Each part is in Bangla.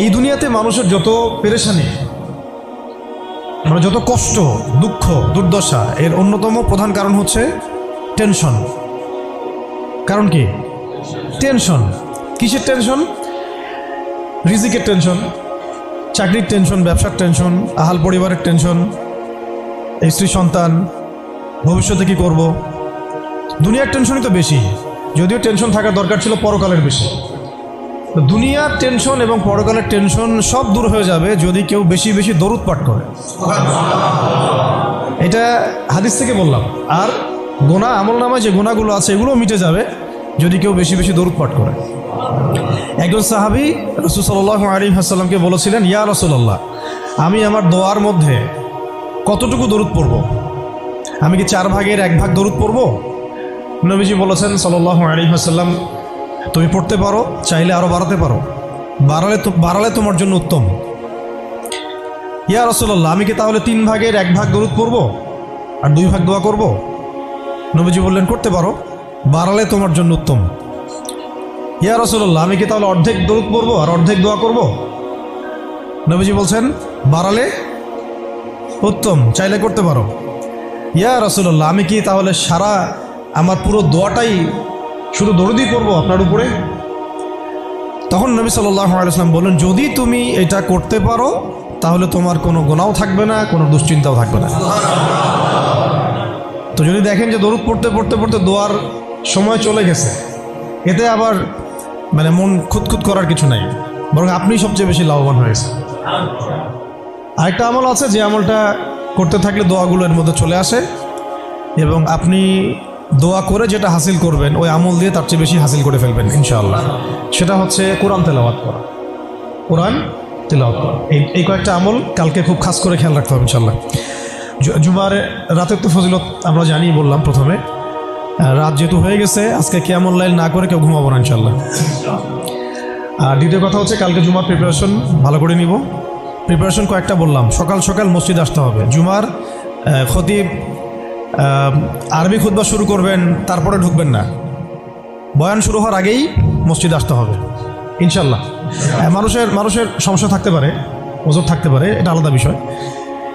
এই দুনিয়াতে মানুষের যত পেরেশানি, মানে যত কষ্ট, দুঃখ, দুর্দশা, এর অন্যতম প্রধান কারণ হচ্ছে টেনশন। কারণ কি? টেনশন। কিসের টেনশন? রিজিকের টেনশন, চাকরির টেনশন, ব্যবসার টেনশন, আহাল পরিবারের টেনশন, স্ত্রী সন্তান, ভবিষ্যতে কী করব। দুনিয়ার টেনশনই তো বেশি, যদিও টেনশন থাকার দরকার ছিল পরকালের বেশি। দুনিয়ার টেনশন এবং পরকালের টেনশন সব দূর হয়ে যাবে যদি কেউ বেশি বেশি দরুদ পাঠ করে। এটা হাদিস থেকে বললাম। আর গুনাহ, আমলনামায় যে গুনাহগুলো আছে এগুলোও মিটে যাবে যদি কেউ বেশি বেশি দরুদ পাঠ করে। একজন সাহাবী রাসূল সাল্লাল্লাহু আলাইহি ওয়াসাল্লামকে বলেছিলেন, ইয়া রাসূলুল্লাহ, আমি আমার দোয়ার মধ্যে কতটুকু দরুদ পড়ব? আমি কি 4 ভাগের 1 ভাগ দরুদ পড়ব? নবীজি বলেছেন সাল্লাল্লাহু আলাইহি ওয়াসাল্লাম, তুমি পড়তে পারো, চাইলে আরও বাড়াতে পারো, বাড়ালে তোমার জন্য উত্তম। ইয়া রাসূলুল্লাহ, আমি কি তাহলে 3 ভাগের 1 ভাগ দরুদ পড়ব আর 2 ভাগ দোয়া করব? নবীজি বললেন, করতে পারো, বাড়ালে তোমার জন্য উত্তম। ইয়া রাসূলুল্লাহ, আমি কি তাহলে অর্ধেক দরুদ পড়ব আর অর্ধেক দোয়া করব? নবীজি বলছেন, বাড়ালে উত্তম, চাইলে করতে পারো। ইয়া রাসূলুল্লাহ, আমি কি তাহলে সারা আমার পুরো দোয়াটাই শুধু দরুদই পড়ব আপনার উপরে? তখন নবী সাল্লাল্লাহু আলাইহি ওয়াসাল্লাম বললেন, যদি তুমি এটা করতে পারো তাহলে তোমার কোনো গুনাহও থাকবে না, কোনো দুশ্চিন্তাও থাকবে না। তো যদি দেখেন যে দরুদ পড়তে পড়তে পড়তে দোয়ার সময় চলে গেছে, এতে আবার মানে মন খুঁতখুত করার কিছু নাই, বরং আপনি সবচেয়ে বেশি লাভবান হয়েছে। আরেকটা আমল আছে, যে আমলটা করতে থাকলে দোয়াগুলো এর মধ্যে চলে আসে এবং আপনি দোয়া করে যেটা হাসিল করবেন ওই আমল দিয়ে তার চেয়ে বেশি হাসিল করে ফেলবেন ইনশাআল্লাহ। সেটা হচ্ছে কোরআন তেলাওয়াত করা। কোরআন তেলাওয়াত করা, এই কয়েকটা আমল কালকে খুব খাস করে খেয়াল রাখতে হবে ইনশাআল্লাহ। জুমার রাতের তো ফজিলত আমরা জানি, বললাম প্রথমে। রাত যেহেতু হয়ে গেছে, আজকে কিয়ামুল লাইল না করে কেউ ঘুমাবো না ইনশাআল্লাহ। আর দ্বিতীয় কথা হচ্ছে, কালকে জুমার প্রিপারেশন ভালো করে নিব। প্রিপারেশন কয়েকটা বললাম। সকাল সকাল মসজিদে আসতে হবে। জুমার খতিব আরবি খুতবা শুরু করবেন, তারপরে ঢুকবেন না, বয়ান শুরু হওয়ার আগেই মসজিদে আসতে হবে ইনশাআল্লাহ। মানুষের সমস্যা থাকতে পারে, ওজর থাকতে পারে, এটা আলাদা বিষয়।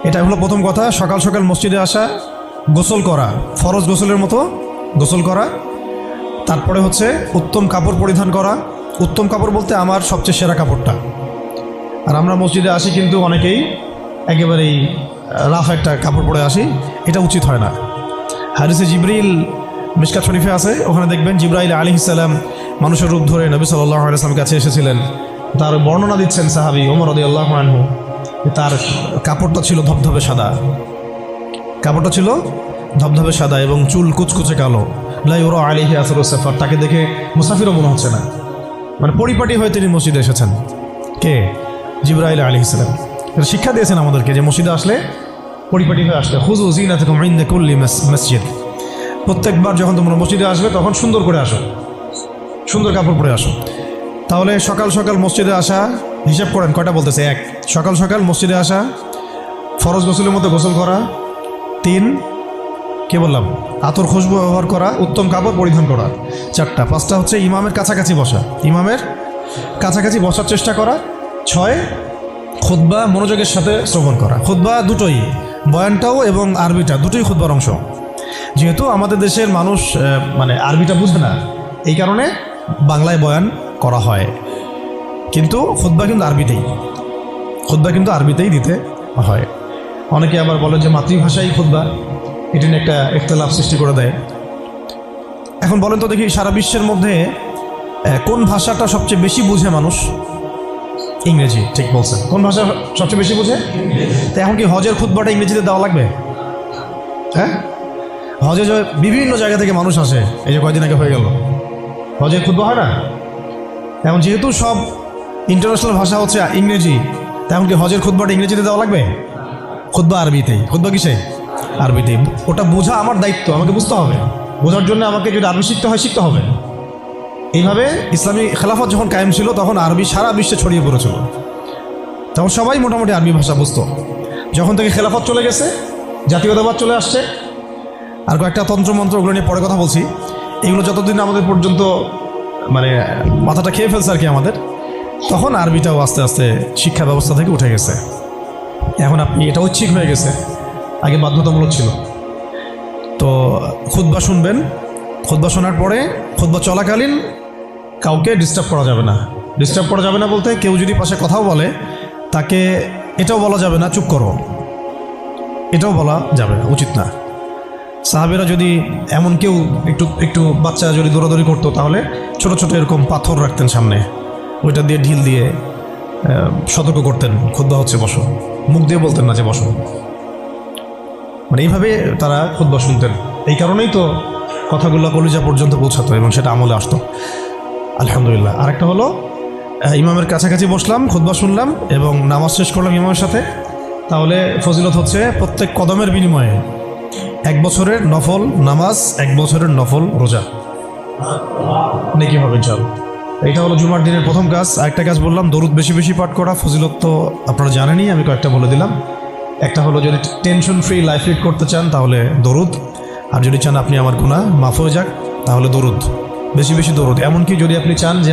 এটা হলো প্রথম কথা। সকাল সকাল মসজিদে আসা, গোসল করা, ফরজ গোসলের মতো গোসল করা, তারপরে হচ্ছে উত্তম কাপড় পরিধান করা। উত্তম কাপড় বলতে আমার সবচেয়ে সেরা কাপড়টা। আর আমরা মসজিদে আসি কিন্তু অনেকেই একেবারেই রাফ একটা কাপড় পরে আসি, এটা উচিত হয় না। হাদিসে জিবরিল মিশকাত শরীফে আছে, ওখানে দেখবেন জিবরাইল আলাইহিস সালাম মানুষের রূপ ধরে নবী সাল্লাল্লাহু আলাইহি ওয়াসাল্লামের কাছে এসেছিলেন। তার বর্ণনা দিচ্ছেন সাহাবী ওমর রাদিয়াল্লাহু আনহু, তার কাপড়টা ছিল ধবধবে সাদা, কাপড়টা ছিল ধবধবে সাদা এবং চুল কুচকুচে কালো। লা ইউরা আলাইহি আসরুস সাফার, তাকে দেখে মুসাফিরও মনে হচ্ছে না, মানে পরিপাটি হয়ে তিনি মসজিদে এসেছেন। কে? জিবরাইল আলাইহিস সালাম। এটা শিক্ষা দিয়েছেন আমাদেরকে যে মসজিদে আসলে পরিপাটি হয়ে আসলে, খুযু যিনাতাকুম ইনদা কুল্লি মসজিদ, প্রত্যেকবার যখন তোমরা মসজিদে আসবে তখন সুন্দর করে আসো, সুন্দর কাপড় পরে আসো। তাহলে সকাল সকাল মসজিদে আসা, হিসাব করেন কয়টা বলতেছে? 1, সকাল সকাল মসজিদে আসা, ফরজ গোসলের মতো গোসল করা। 3, কে বললাম? আতর খুশবু ব্যবহার করা, উত্তম কাপড় পরিধান করা। 4টা। 5টা হচ্ছে ইমামের কাছাকাছি বসা, ইমামের কাছাকাছি বসার চেষ্টা করা। 6, খুতবা মনোযোগের সাথে শ্রবণ করা। খুতবা দুটোই, বয়ানটাও এবং আরবিটা দুটোই খুতবার অংশ। যেহেতু আমাদের দেশের মানুষ মানে আরবিটা বুঝে না, এই কারণে বাংলায় বয়ান করা হয়, কিন্তু খুতবা কিন্তু আরবিতেই, খুতবা কিন্তু আরবিতেই দিতে হয়। অনেকে আবার বলেন যে মাতৃভাষাই খুতবা, এটি নিয়ে একটা ইখতিলাফ সৃষ্টি করে দেয়। এখন বলেন তো দেখি, সারা বিশ্বের মধ্যে কোন ভাষাটা সবচেয়ে বেশি বুঝে মানুষ? ইংরেজি। ঠিক বলছেন। কোন ভাষা সবচেয়ে বেশি বুঝে? তো এখন কি হজের খুতবাটা ইংরেজিতে দেওয়া লাগবে? হ্যাঁ, হজে যে বিভিন্ন জায়গা থেকে মানুষ আসে, এই যে কয়েকদিন আগে হয়ে গেল, হজের খুতবা হয় না? এখন যেহেতু সব ইন্টারন্যাশনাল ভাষা হচ্ছে ইংরেজি, তেমন কি হজের খুতবাটা ইংরেজিতে দেওয়া লাগবে? খুতবা আরবিতেই। খুতবা কিসে? আরবিতেই। ওটা বোঝা আমার দায়িত্ব, আমাকে বুঝতে হবে। বোঝার জন্য আমাকে যদি আরবি শিখতে হয়, শিখতে হবে। এইভাবে ইসলামী খেলাফত যখন কায়েম ছিল তখন আরবি সারা বিশ্বে ছড়িয়ে পড়েছিল, তখন সবাই মোটামুটি আরবি ভাষা বুঝত। যখন থেকে খেলাফত চলে গেছে, জাতীয়তাবাদ চলে আসছে, আর কয়েকটা তন্ত্রমন্ত্র, ওগুলো নিয়ে পরে কথা বলছি। এগুলো যতদিন আমাদের পর্যন্ত মানে মাথাটা খেয়ে ফেলছে আর কি আমাদের, তখন আরবিটাও আস্তে আস্তে শিক্ষা ব্যবস্থা থেকে উঠে গেছে। এখন আপনি এটা ঐচ্ছিক হয়ে গেছে, আগে বাধ্যতামূলক ছিল। তো খুতবা শুনবেন, খুতবা শোনার পরে খুতবা চলাকালীন কাউকে ডিস্টার্ব করা যাবে না। ডিস্টার্ব করা যাবে না বলতে কেউ যদি পাশে কথাও বলে তাকে এটাও বলা যাবে না চুপ করো, এটাও বলা যাবে না, উচিত না। সাহাবেরা যদি এমন কেউ একটু একটু বাচ্চা যদি দৌড়াদৌড়ি করতো তাহলে ছোট ছোট এরকম পাথর রাখতেন সামনে, ওইটা দিয়ে ঢিল দিয়ে সতর্ক করতেন খুতবা হচ্ছে বসো, মুখ দিয়ে বলতেন না যে বসো। মানে এইভাবে তারা খুতবা শুনতেন। এই কারণেই তো কথাগুলো কলিজা পর্যন্ত পৌঁছাতো এবং সেটা আমলে আসতো। আলহামদুলিল্লাহ। আরেকটা হলো ইমামের কাছাকাছি বসলাম, খুতবা শুনলাম এবং নামাজ শেষ করলাম ইমামের সাথে, তাহলে ফজিলত হচ্ছে প্রত্যেক কদমের বিনিময়ে 1 বছরের নফল নামাজ, 1 বছরের নফল রোজা নেকি হবে ইনশাআল্লাহ। এইটা হলো জুমার দিনের প্রথম কাজ। আরেকটা কাজ বললাম, দরুদ বেশি বেশি পাঠ করা। ফজিলত তো আপনারা জানেনই, আমি কয়েকটা বলে দিলাম। একটা হলো যদি টেনশন ফ্রি লাইফ লিড করতে চান তাহলে দরুদ, আর যদি চান আপনি আমার গুনাহ মাফ হয়ে যাক তাহলে দরুদ, বেশি বেশি দরুদ। এমনকি যদি আপনি চান যে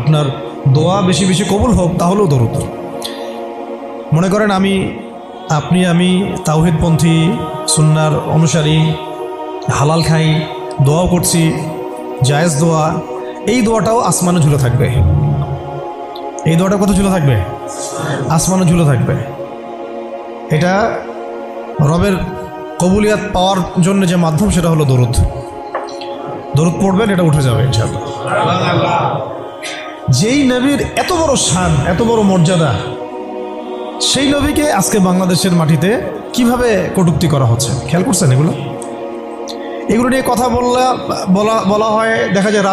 আপনার দোয়া বেশি বেশি কবুল হোক তাহলেও দরুদ। মনে করেন আমি তাওহীদপন্থী, সুন্নাহর অনুসারী, হালাল খাই, দোয়াও করছি, জায়েজ দোয়া, এই দোয়াটাও আসমানে ঝুলে থাকবে। এই দোয়াটা কত ঝুলে থাকবে? আসমানে ঝুলে থাকবে। এটা রবের কবুলিয়াত পাওয়ার জন্য যে মাধ্যম সেটা হলো দরুদ। দরুদ পড়বেন, এটা উঠে যাবে ইনশাআল্লাহ। যেই নবীর এত বড় শান, এত বড় মর্যাদা, সেই নবীকে আজকে বাংলাদেশের মাটিতে কিভাবে কটূক্তি করা হচ্ছে খেয়াল করছেন? এগুলো নিয়ে কথা বলা হয়। দেখা যায়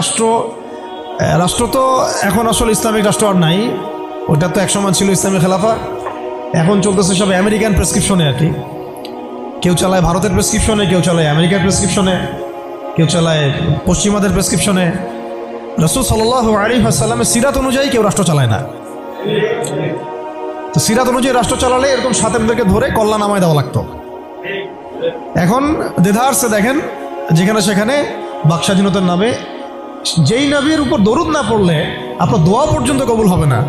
রাষ্ট্র তো এখন আসলে ইসলামিক রাষ্ট্র আর নাই, ওটা তো একসময় ছিল ইসলামিক খেলাফা। এখন চলতেছে সব আমেরিকান প্রেসক্রিপশনে আর কি। কেউ চালায় ভারতের প্রেসক্রিপশনে, কেউ চালায় আমেরিকার প্রেসক্রিপশনে, কেউ চালায় পশ্চিমাদের প্রেসক্রিপশনে। রাসূল সাল্লাল্লাহু আলাইহি ওয়াসাল্লামের সিরাত অনুযায়ী কেউ রাষ্ট্র চালায় না। তো সিরাত অনুযায়ী রাষ্ট্র চালালে এরকম সাতেমদেরকে ধরে কল্লা নামায় দেওয়া লাগতো। এখন দেধারসে দেখেন যেখানে সেখানে বাকস্বাধীনতার নামে যেই নবীর উপর দরুদ না পড়লে আপনার দোয়া পর্যন্ত কবুল হবে না,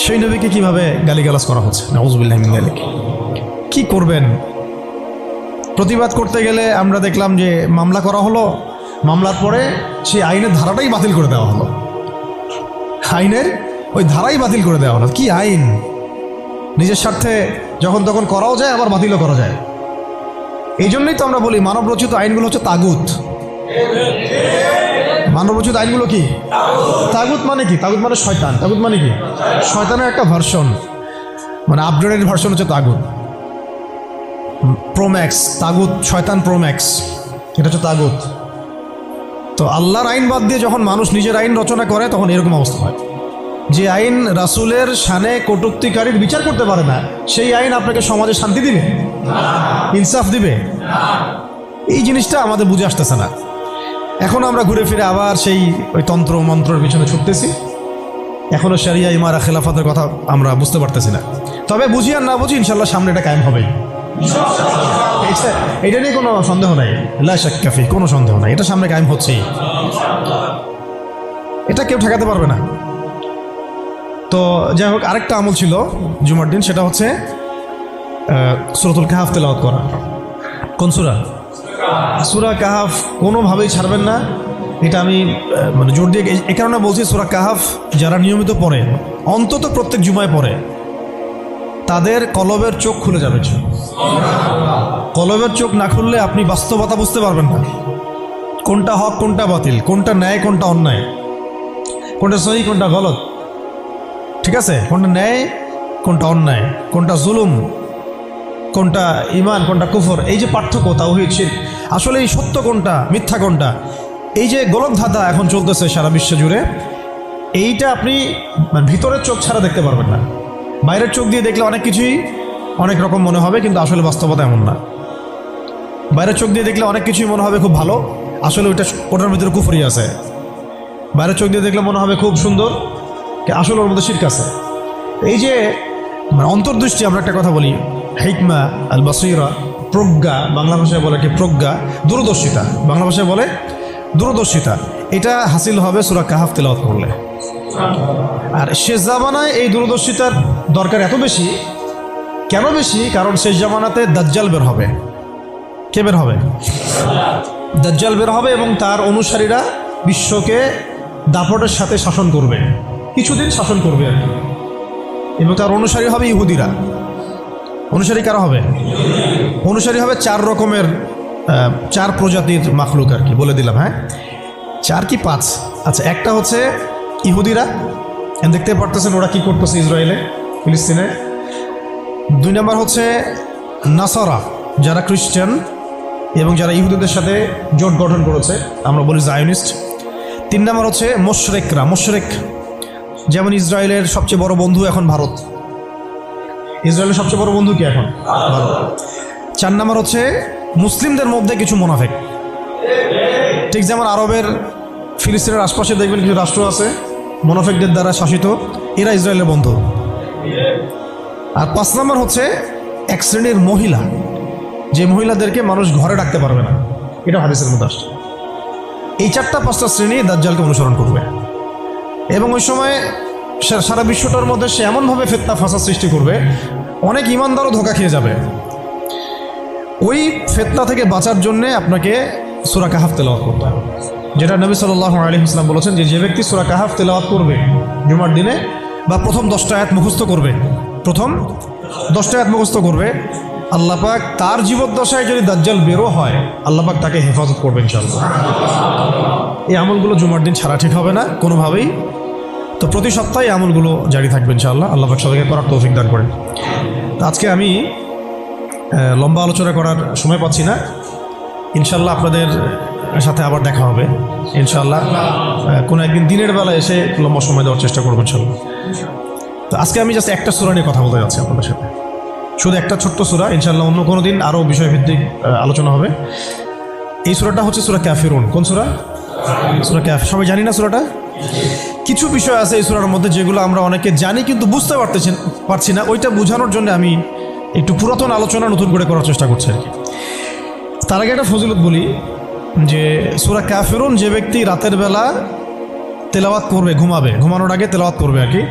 সেই নবীকে কিভাবে গালিগালাজ করা হচ্ছে। নাউযুবিল্লাহি মিন যালিক। কি করবেন? প্রতিবাদ করতে গেলে আমরা দেখলাম যে মামলা করা হলো, মামলার পরে সেই আইনের ধারাটাই বাতিল করে দেওয়া হলো। আইনের ওই ধারাই বাতিল করে দেওয়া হলো। কি আইন! নিজের স্বার্থে যখন তখন করাও যায়, আবার বাতিলও করা যায়। এই জন্যই তো আমরা বলি মানবরচিত আইনগুলো হচ্ছে তাগুত। মানবরচিত আইনগুলো কি? তাগুত মানে কি? তাগুত মানে শয়তান। তাগুত মানে কি? শয়তানের একটা ভার্সন, মানে আপগ্রেডেড ভার্সন হচ্ছে তাগুত। প্রোম্যাক্স তাগুত, শয়তান প্রোম্যাক্স, এটা হচ্ছে তাগুত। তো আল্লাহর আইন বাদ দিয়ে যখন মানুষ নিজের আইন রচনা করে তখন এরকম অবস্থা হয়। যে আইন রাসূলের শানে কটূক্তিকারীর বিচার করতে পারে না, সেই আইন আপনাকে সমাজে শান্তি দিবে, ইনসাফ দিবে? এই জিনিসটা আমাদের বুঝে আসতেছে না। এখন আমরা ঘুরে ফিরে আবার সেই ওই তন্ত্র মন্ত্রের পিছনে ছুটতেছি। এখনো শরিয়া ইমারা খেলাফতের কথা আমরা বুঝতে পারতেছি না। তবে বুঝি আর না বুঝি ইনশাল্লাহ সামনে এটা কায়েম হবেই। এটা নিয়ে কোনো সন্দেহ নাই, লা শাক্কা ফি, কোনো সন্দেহ নাই, এটা সামনে কায়েম হচ্ছেই, এটা কেউ ঠেকাতে পারবে না। তো যাই হোক, আরেকটা আমল ছিল জুমার দিন, সেটা হচ্ছে সূরাতুল কাহাফ তেলাওয়াত করা। কোন সূরা? সূরা কাহাফ কোনোভাবেই ছাড়বেন না। এটা আমি মানে জোর দিয়ে এই কারণে বলছি, সূরা কাহাফ যারা নিয়মিত পড়ে, অন্তত প্রত্যেক জুমায় পড়ে, তাদের কলবের চোখ খুলে যাবে। কলবের চোখ না খুললে আপনি বাস্তবতা বুঝতে পারবেন না, কোনটা হক কোনটা বাতিল, কোনটা ন্যায় কোনটা অন্যায়, কোনটা সহি কোনটা গলত, ঠিক আছে? কোনটা ন্যায় কোনটা অন্যায়, কোনটা জুলুম কোনটা ঈমান কোনটা কুফর, এই যে পার্থক্য তাওহীদ শিরক, আসলে এই সত্য কোনটা মিথ্যা কোনটা, এই যে গোলকধাঁধা এখন চলতেছে সারা বিশ্ব জুড়ে, এইটা আপনি ভিতরের চোখ ছাড়া দেখতে পারবেন না। বাইরের চোখ দিয়ে দেখলে অনেক কিছুই অনেক রকম মনে হবে, কিন্তু আসলে বাস্তবতা এমন না। বাইরের চোখ দিয়ে দেখলে অনেক কিছুই মনে হবে খুব ভালো, আসলে ওটার ভিতরে কুফরি আছে। বাইরের চোখ দিয়ে দেখলে মনে হবে খুব সুন্দর, আসলে ওর মধ্যে শিরক আছে। এই যে অন্তর্দৃষ্টি, আমরা একটা কথা বলি হিকমা আল বাসীরা, প্রজ্ঞা, বাংলা ভাষায় বলে কি প্রজ্ঞা, দূরদর্শিতা, বাংলা ভাষায় বলে দূরদর্শিতা, এটা হাসিল হবে সূরা কাহাফ তেলাওয়াত করলে। আর শেষ জামানায় এই দূরদর্শিতার দরকার এত বেশি, কেন বেশি? কারণ শেষ জামানাতে দাজ্জাল বের হবে। কে বের হবে? দাজ্জাল বের হবে এবং তার অনুসারীরা বিশ্বকে দাপটের সাথে শাসন করবে, কিছুদিন শাসন করবে আর কি। এবং তার অনুসারী হবে ইহুদিরা। অনুসারী কারা হবে? অনুসারী হবে 4 রকমের, 4 প্রজাতির মাখলুক আর কি, বলে দিলাম। হ্যাঁ, 4 কি 5? আচ্ছা, একটা হচ্ছে ইহুদিরা, দেখতে পারতেছেন ওরা কি করতেছে ইসরায়েলে, ফিলিস্তিনে। 2 নম্বর হচ্ছে নাসারা, যারা খ্রিস্টান এবং যারা ইহুদিদের সাথে জোট গঠন করেছে, আমরা বলি জায়নিস্ট। 3 নম্বর হচ্ছে মুশরিকরা। মুশরিক যেমন ইসরায়েলের সবচেয়ে বড় বন্ধু এখন ভারত। ইসরায়েলের সবচেয়ে বড় বন্ধু কি এখন? ভারত। 4 নম্বর হচ্ছে মুসলিমদের মধ্যে কিছু মুনাফিক। ঠিক যেমন আরবের ফিলিস্তিনের আশপাশে দেখবেন কিছু রাষ্ট্র আছে মুনাফিকদের দ্বারা শাসিত, এরা ইসরায়েলের বন্ধু। আর 5 নম্বর হচ্ছে এক শ্রেণীর মহিলা, যে মহিলাদেরকে মানুষ ঘরে রাখতে পারবে না, এটা হাদিসের মধ্যে আসছে। এই 4-5টা শ্রেণী দাজ্জালকে অনুসরণ করবে এবং ওই সময় সারা বিশ্বটার মধ্যে সে এমনভাবে ফিতনা ফাসাদ সৃষ্টি করবে, অনেক ইমানদারও ধোঁকা খেয়ে যাবে। ওই ফিতনা থেকে বাঁচার জন্যে আপনাকে সূরা কাহাফ তেলাওয়াত করতে হবে, যেটা নবী সাল্লাল্লাহু আলাইহি ওয়াসাল্লাম বলেছেন যে ব্যক্তি সূরা কাহাফ তেলাওয়াত করবে জুমার দিনে, বা প্রথম 10টা আয়াত মুখস্থ করবে, প্রথম 10টা আয়াত মুখস্থ করবে, আল্লাহ পাক তার জীবদ্দশায় যদি দাজ্জাল বেরো হয়, আল্লাহ পাক তাকে হেফাজত করবে ইনশাআল্লাহ। এই আমলগুলো জুমার দিন ছাড়া ঠিক হবে না কোনোভাবেই। তো প্রতি সপ্তাহে আমলগুলো জারি থাকবে ইনশাআল্লাহ। আল্লাহ পাক সবাইকে করার তৌফিক দান করেন। তো আজকে আমি লম্বা আলোচনা করার সময় পাচ্ছি না, ইনশাআল্লাহ আপনাদের সাথে আবার দেখা হবে ইনশাআল্লাহ। কোনো একদিন দিনের বেলা এসে লম্বা সময় দেওয়ার চেষ্টা করবো ইনশাআল্লাহ। তো আজকে আমি জাস্ট একটা সূরা নিয়ে কথা বলতে যাচ্ছি আপনাদের সাথে, শুধু একটা ছোট্ট সূরা। ইনশাআল্লাহ অন্য কোনো দিন আরও বিষয়ভিত্তিক আলোচনা হবে। এই সূরাটা হচ্ছে সূরা কাফিরুন। কোন সূরা? সূরা কাফির। সবাই জানি না সূরাটা? কিছু বিষয় আছে এই সূরার মধ্যে যেগুলো আমরা অনেকে জানি কিন্তু বুঝতে পারছি না। ওইটা বোঝানোর জন্য আমি একটু পুরাতন আলোচনা নতুন করে করার চেষ্টা করছি আর কি। তার আগে একটা ফজিলত বলি যে সূরা কাফিরুন যে ব্যক্তি রাতের বেলা তেলাওয়াত করবে, ঘুমানোর আগে তেলাওয়াত করবে আর কি,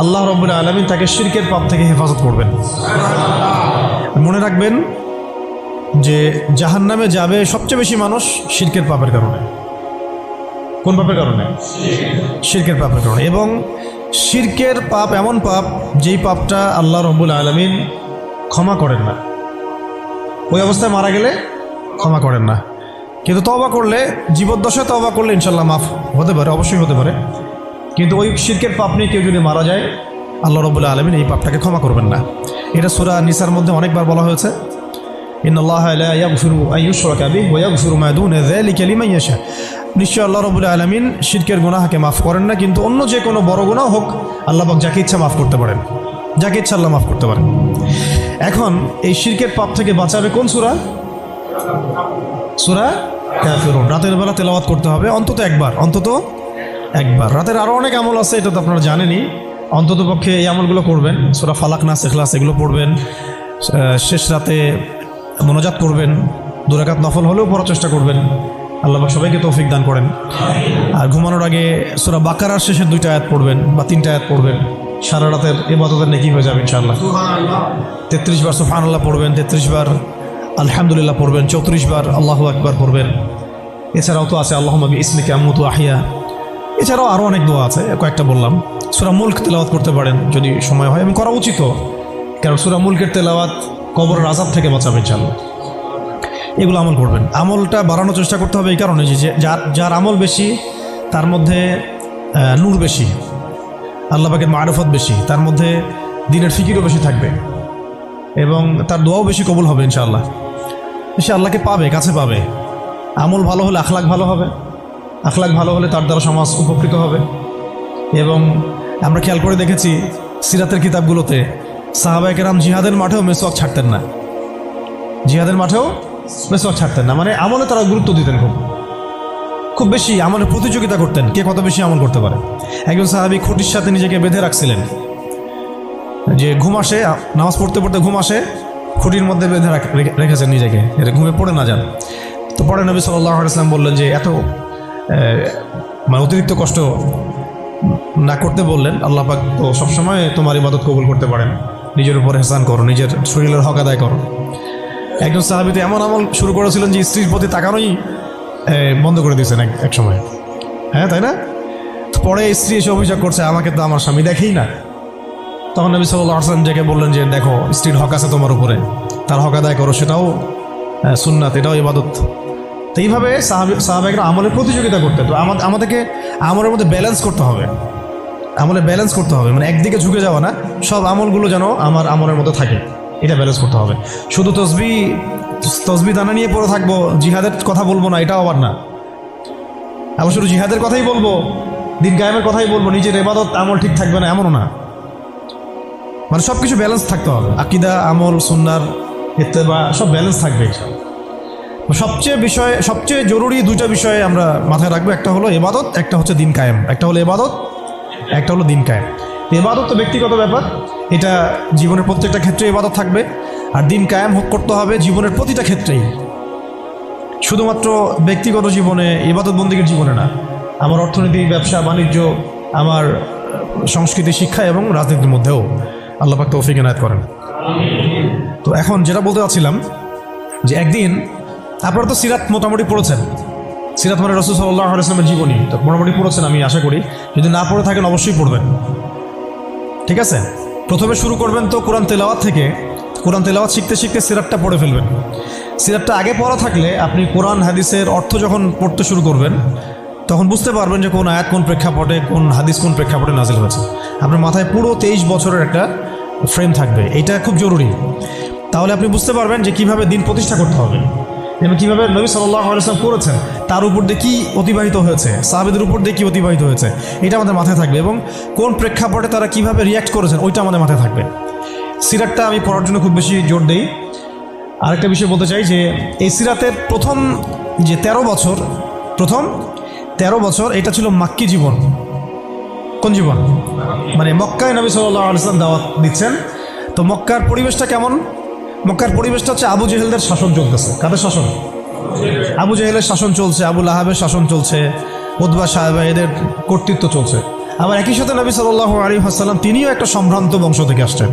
আল্লাহ রাব্বুল আলামিন তাকে শিরকের পাপ থেকে হেফাজত করবেন। মনে রাখবেন যে জাহান্নামে যাবে সবচেয়ে বেশি মানুষ শিরকের পাপের কারণে। কোন পাপের কারণে? শিরকের পাপের কারণে। এবং শিরকের পাপ এমন পাপ যেই পাপটা আল্লাহ রাব্বুল আলামিন ক্ষমা করেন না, ওই অবস্থায় মারা গেলে ক্ষমা করেন না। কিন্তু তওবা করলে, জীবদ্দশায় তওবা করলে ইনশাআল্লাহ মাফ হতে পারে, অবশ্যই হতে পারে। কিন্তু ওই শিরকের পাপ নিয়ে কেউ যদি মারা যায়, আল্লাহ রাব্বুল আলামিন এই পাপটাকে ক্ষমা করবেন না। এটা সূরা নিসার মধ্যে অনেকবার বলা হয়েছে, ইন্নাল্লাহা লা ইয়াগফিরু আন ইউশরাকা বিহি ওয়া ইয়াগফিরু মা দুনা যালিকা লিমান ইয়াশা। নিশ্চয় আল্লাহ রাব্বুল আলামিন শিরকের গুনাহকে মাফ করেন না, কিন্তু অন্য যে কোনো বড় গুনাহ হোক আল্লাহ পাক যাকে ইচ্ছা মাফ করতে পারেন, যাকে ইচ্ছা আল্লাহ মাফ করতে পারেন। এখন এই শিরকের পাপ থেকে বাঁচাবে কোন সূরা? সূরা কাফিরুন। রাতের বেলা তেলাওয়াত করতে হবে অন্তত একবার, অন্তত একবার। রাতের আরও অনেক আমল আছে, এটা তো আপনারা জানেনই। অন্তত পক্ষে এই আমলগুলো করবেন, সূরা ফালাক, নাস, ইখলাস এগুলো পড়বেন। শেষ রাতে মোনাজাত করবেন, 2 রাকাত নফল হলেও পড়ার চেষ্টা করবেন। আল্লাহ পাক সবাইকে তৌফিক দান করেন। আর ঘুমানোর আগে সূরা বাকারার শেষের 2টা আয়াত পড়বেন বা 3টা আয়াত পড়বেন। সারা রাতের ইবাদতের নেকি হয়ে যাবে ইনশাআল্লাহ। 33 বার সুবহানাল্লাহ পড়বেন, 33 বার আলহামদুলিল্লাহ পড়বেন, 34 বার আল্লাহু আকবার পড়বেন। এছাড়াও তো আছে আল্লাহুম্মা বিইসমিকা আমুতু আহইয়া। এছাড়াও আরও অনেক দোয়া আছে, কয়েকটা বললাম। সূরা মুলক তেলাওয়াত করতে পারেন যদি সময় হয়, এবং করা উচিত, কারণ সূরা মুলকের তেলাওয়াত কবরের আযাব থেকে বাঁচাবে ইনশাআল্লাহ। এগুলো আমল করবেন। আমলটা বাড়ানোর চেষ্টা করতে হবে এই কারণে যে যার আমল বেশি তার মধ্যে নূর বেশি, আল্লাহ পাকের মারিফত বেশি, তার মধ্যে দ্বীনের ফিকিরও বেশি থাকবে এবং তার দোয়াও বেশি কবুল হবে ইনশাআল্লাহ। সে আল্লাহকে পাবে, কাছে পাবে। আমল ভালো হলে আখলাক ভালো হবে, আখলাক ভালো হলে তার দ্বারা সমাজ উপকৃত হবে। এবং আমরা খেয়াল করে দেখেছি সিরাতের কিতাবগুলোতে সাহাবায়ে কেরাম জিহাদের মাঠেও মেসওয়াক ছাড়তেন না, জিহাদের মাঠেও মেসওয়াক ছাড়তেন না। মানে আমলে তারা গুরুত্ব দিতেন, খুব বেশি আমলের প্রতিযোগিতা করতেন, কে কত বেশি আমল করতে পারে। একজন সাহাবী খুঁটির সাথে নিজেকে বেঁধে রাখছিলেন, যে ঘুম আসে, নামাজ পড়তে পড়তে ঘুম আসে, খুঁটির মধ্যে বেঁধে রেখেছেন নিজেকে, এটা ঘুমে পড়ে না যান। তো পরে নবী সাল্লাল্লাহু আলাইহি ওয়াসাল্লাম বললেন যে এত মানে অতিরিক্ত কষ্ট না করতে বললেন। আল্লাহ পাক তো সবসময় তোমার ইবাদত কবুল করতে পারেন, নিজের উপর এহসান করো, নিজের শরীরের হক আদায় করো। একজন সাহাবী তো এমন আমল শুরু করেছিলেন যে স্ত্রীর প্রতি তাকানোই বন্ধ করে দিয়েছেন এক সময়, হ্যাঁ তাই না? পরে স্ত্রী এসে অভিযোগ করছে, আমাকে তো আমার স্বামী দেখেই না। তখন নবী সাল্লাল্লাহু আলাইহি ওয়াসাল্লাম ডেকে বললেন যে দেখো, স্ত্রীর হক আছে তোমার উপরে, তার হক আদায় করো, সেটাও সুন্নাত, এটাও ইবাদত। তো এইভাবে সাহাবায়েরা আমলের প্রতিযোগিতা করতে। তো আমাদেরকে আমলের মধ্যে ব্যালেন্স করতে হবে, আমলে ব্যালেন্স করতে হবে, মানে একদিকে ঝুঁকে যাওয়া না, সব আমলগুলো যেন আমার আমলের মধ্যে থাকে, এটা ব্যালেন্স করতে হবে। শুধু তসবি দানা নিয়ে পড়ে থাকবো, জিহাদের কথা বলবো না, এটাও আবার না। আবার শুধু জিহাদের কথাই বলবো, দিন কায়েমের কথাই বলবো, নিজের ইবাদত আমল ঠিক থাকবে না, এমনও না। মানে সব কিছু ব্যালেন্স থাকতে হবে, আকীদা, আমল, সুন্নাহর ইত্তেবা সব ব্যালেন্স থাকবে। সবচেয়ে জরুরি দুইটা বিষয়ে আমরা মাথায় রাখবো, একটা হলো ইবাদত, একটা হচ্ছে দিন কায়েম। একটা হলো ইবাদত, একটা হলো দিন কায়েম। ইবাদত তো ব্যক্তিগত ব্যাপার, এটা জীবনের প্রত্যেকটা ক্ষেত্রে ইবাদত থাকবে, আর দিন কায়েম করতে হবে জীবনের প্রতিটা ক্ষেত্রেই, শুধুমাত্র ব্যক্তিগত জীবনে, ইবাদত বন্দেগীর জীবনে না, আমার অর্থনীতি, ব্যবসা বাণিজ্য, আমার সংস্কৃতি, শিক্ষা এবং রাজনীতির মধ্যেও। আল্লাহ পাক তৌফিক এনায়েত করেন। তো এখন যেটা বলতে চাচ্ছিলাম যে একদিন আপনারা তো সিরাত মোটামুটি পড়েছেন, সিরাত মানে রাসূল সাল্লাল্লাহু আলাইহি ওয়াসাল্লামের জীবনী তো মোটামুটি পড়েছেন আমি আশা করি। যদি না পড়ে থাকেন অবশ্যই পড়বেন, ঠিক আছে? প্রথমে শুরু করবেন তো কোরআন তেলাওয়াত থেকে। কোরআন তেলাওয়াত শিখতে শিখতে সিরাতটা পড়ে ফেলবেন। সিরাতটা আগে পড়া থাকলে আপনি কোরআন হাদিসের অর্থ যখন পড়তে শুরু করবেন তখন বুঝতে পারবেন যে কোন আয়াত কোন প্রেক্ষাপটে, কোন হাদিস কোন প্রেক্ষাপটে নাজিল হয়েছে। আপনার মাথায় পুরো 23 বছরের একটা ফ্রেম থাকবে, এটা খুব জরুরি। তাহলে আপনি বুঝতে পারবেন যে কিভাবে দিন প্রতিষ্ঠা করতে হবে, এবং কীভাবে নবী সাল্লাল্লাহু আলাইহি ওয়াসাল্লাম করেছেন, তার উপর দিয়ে কী অতিবাহিত হয়েছে, সাহাবীদের উপর দিয়ে কী অতিবাহিত হয়েছে, এটা আমাদের মাথায় থাকবে, এবং কোন প্রেক্ষাপটে তারা কীভাবে রিয়্যাক্ট করেছেন ওইটা আমাদের মাথায় থাকবে। সিরাতটা আমি পড়ার জন্য খুব বেশি জোর দিই। আরেকটা বিষয় বলতে চাই যে এই সিরাতের প্রথম যে 13 বছর এটা ছিল মাক্কি জীবন। কোন জীবন? মানে মক্কায় নবী সাল্লাল্লাহু আলাইহি ওয়াসাল্লাম দাওয়াত দিচ্ছেন। তো মক্কার পরিবেশটা কেমন? মক্কার পরিবেশটা হচ্ছে আবু জেহেলদের শাসন চলতেছে। কাদের শাসন? আবু জেহেলের শাসন চলছে, আবু লাহাবের শাসন চলছে, উতবা সাহেবা এদের কর্তৃত্ব চলছে। আবার একই সাথে নবী সাল্লাল্লাহু আলাইহি ওয়াসাল্লাম তিনিও একটা সম্ভ্রান্ত বংশ থেকে আসছেন,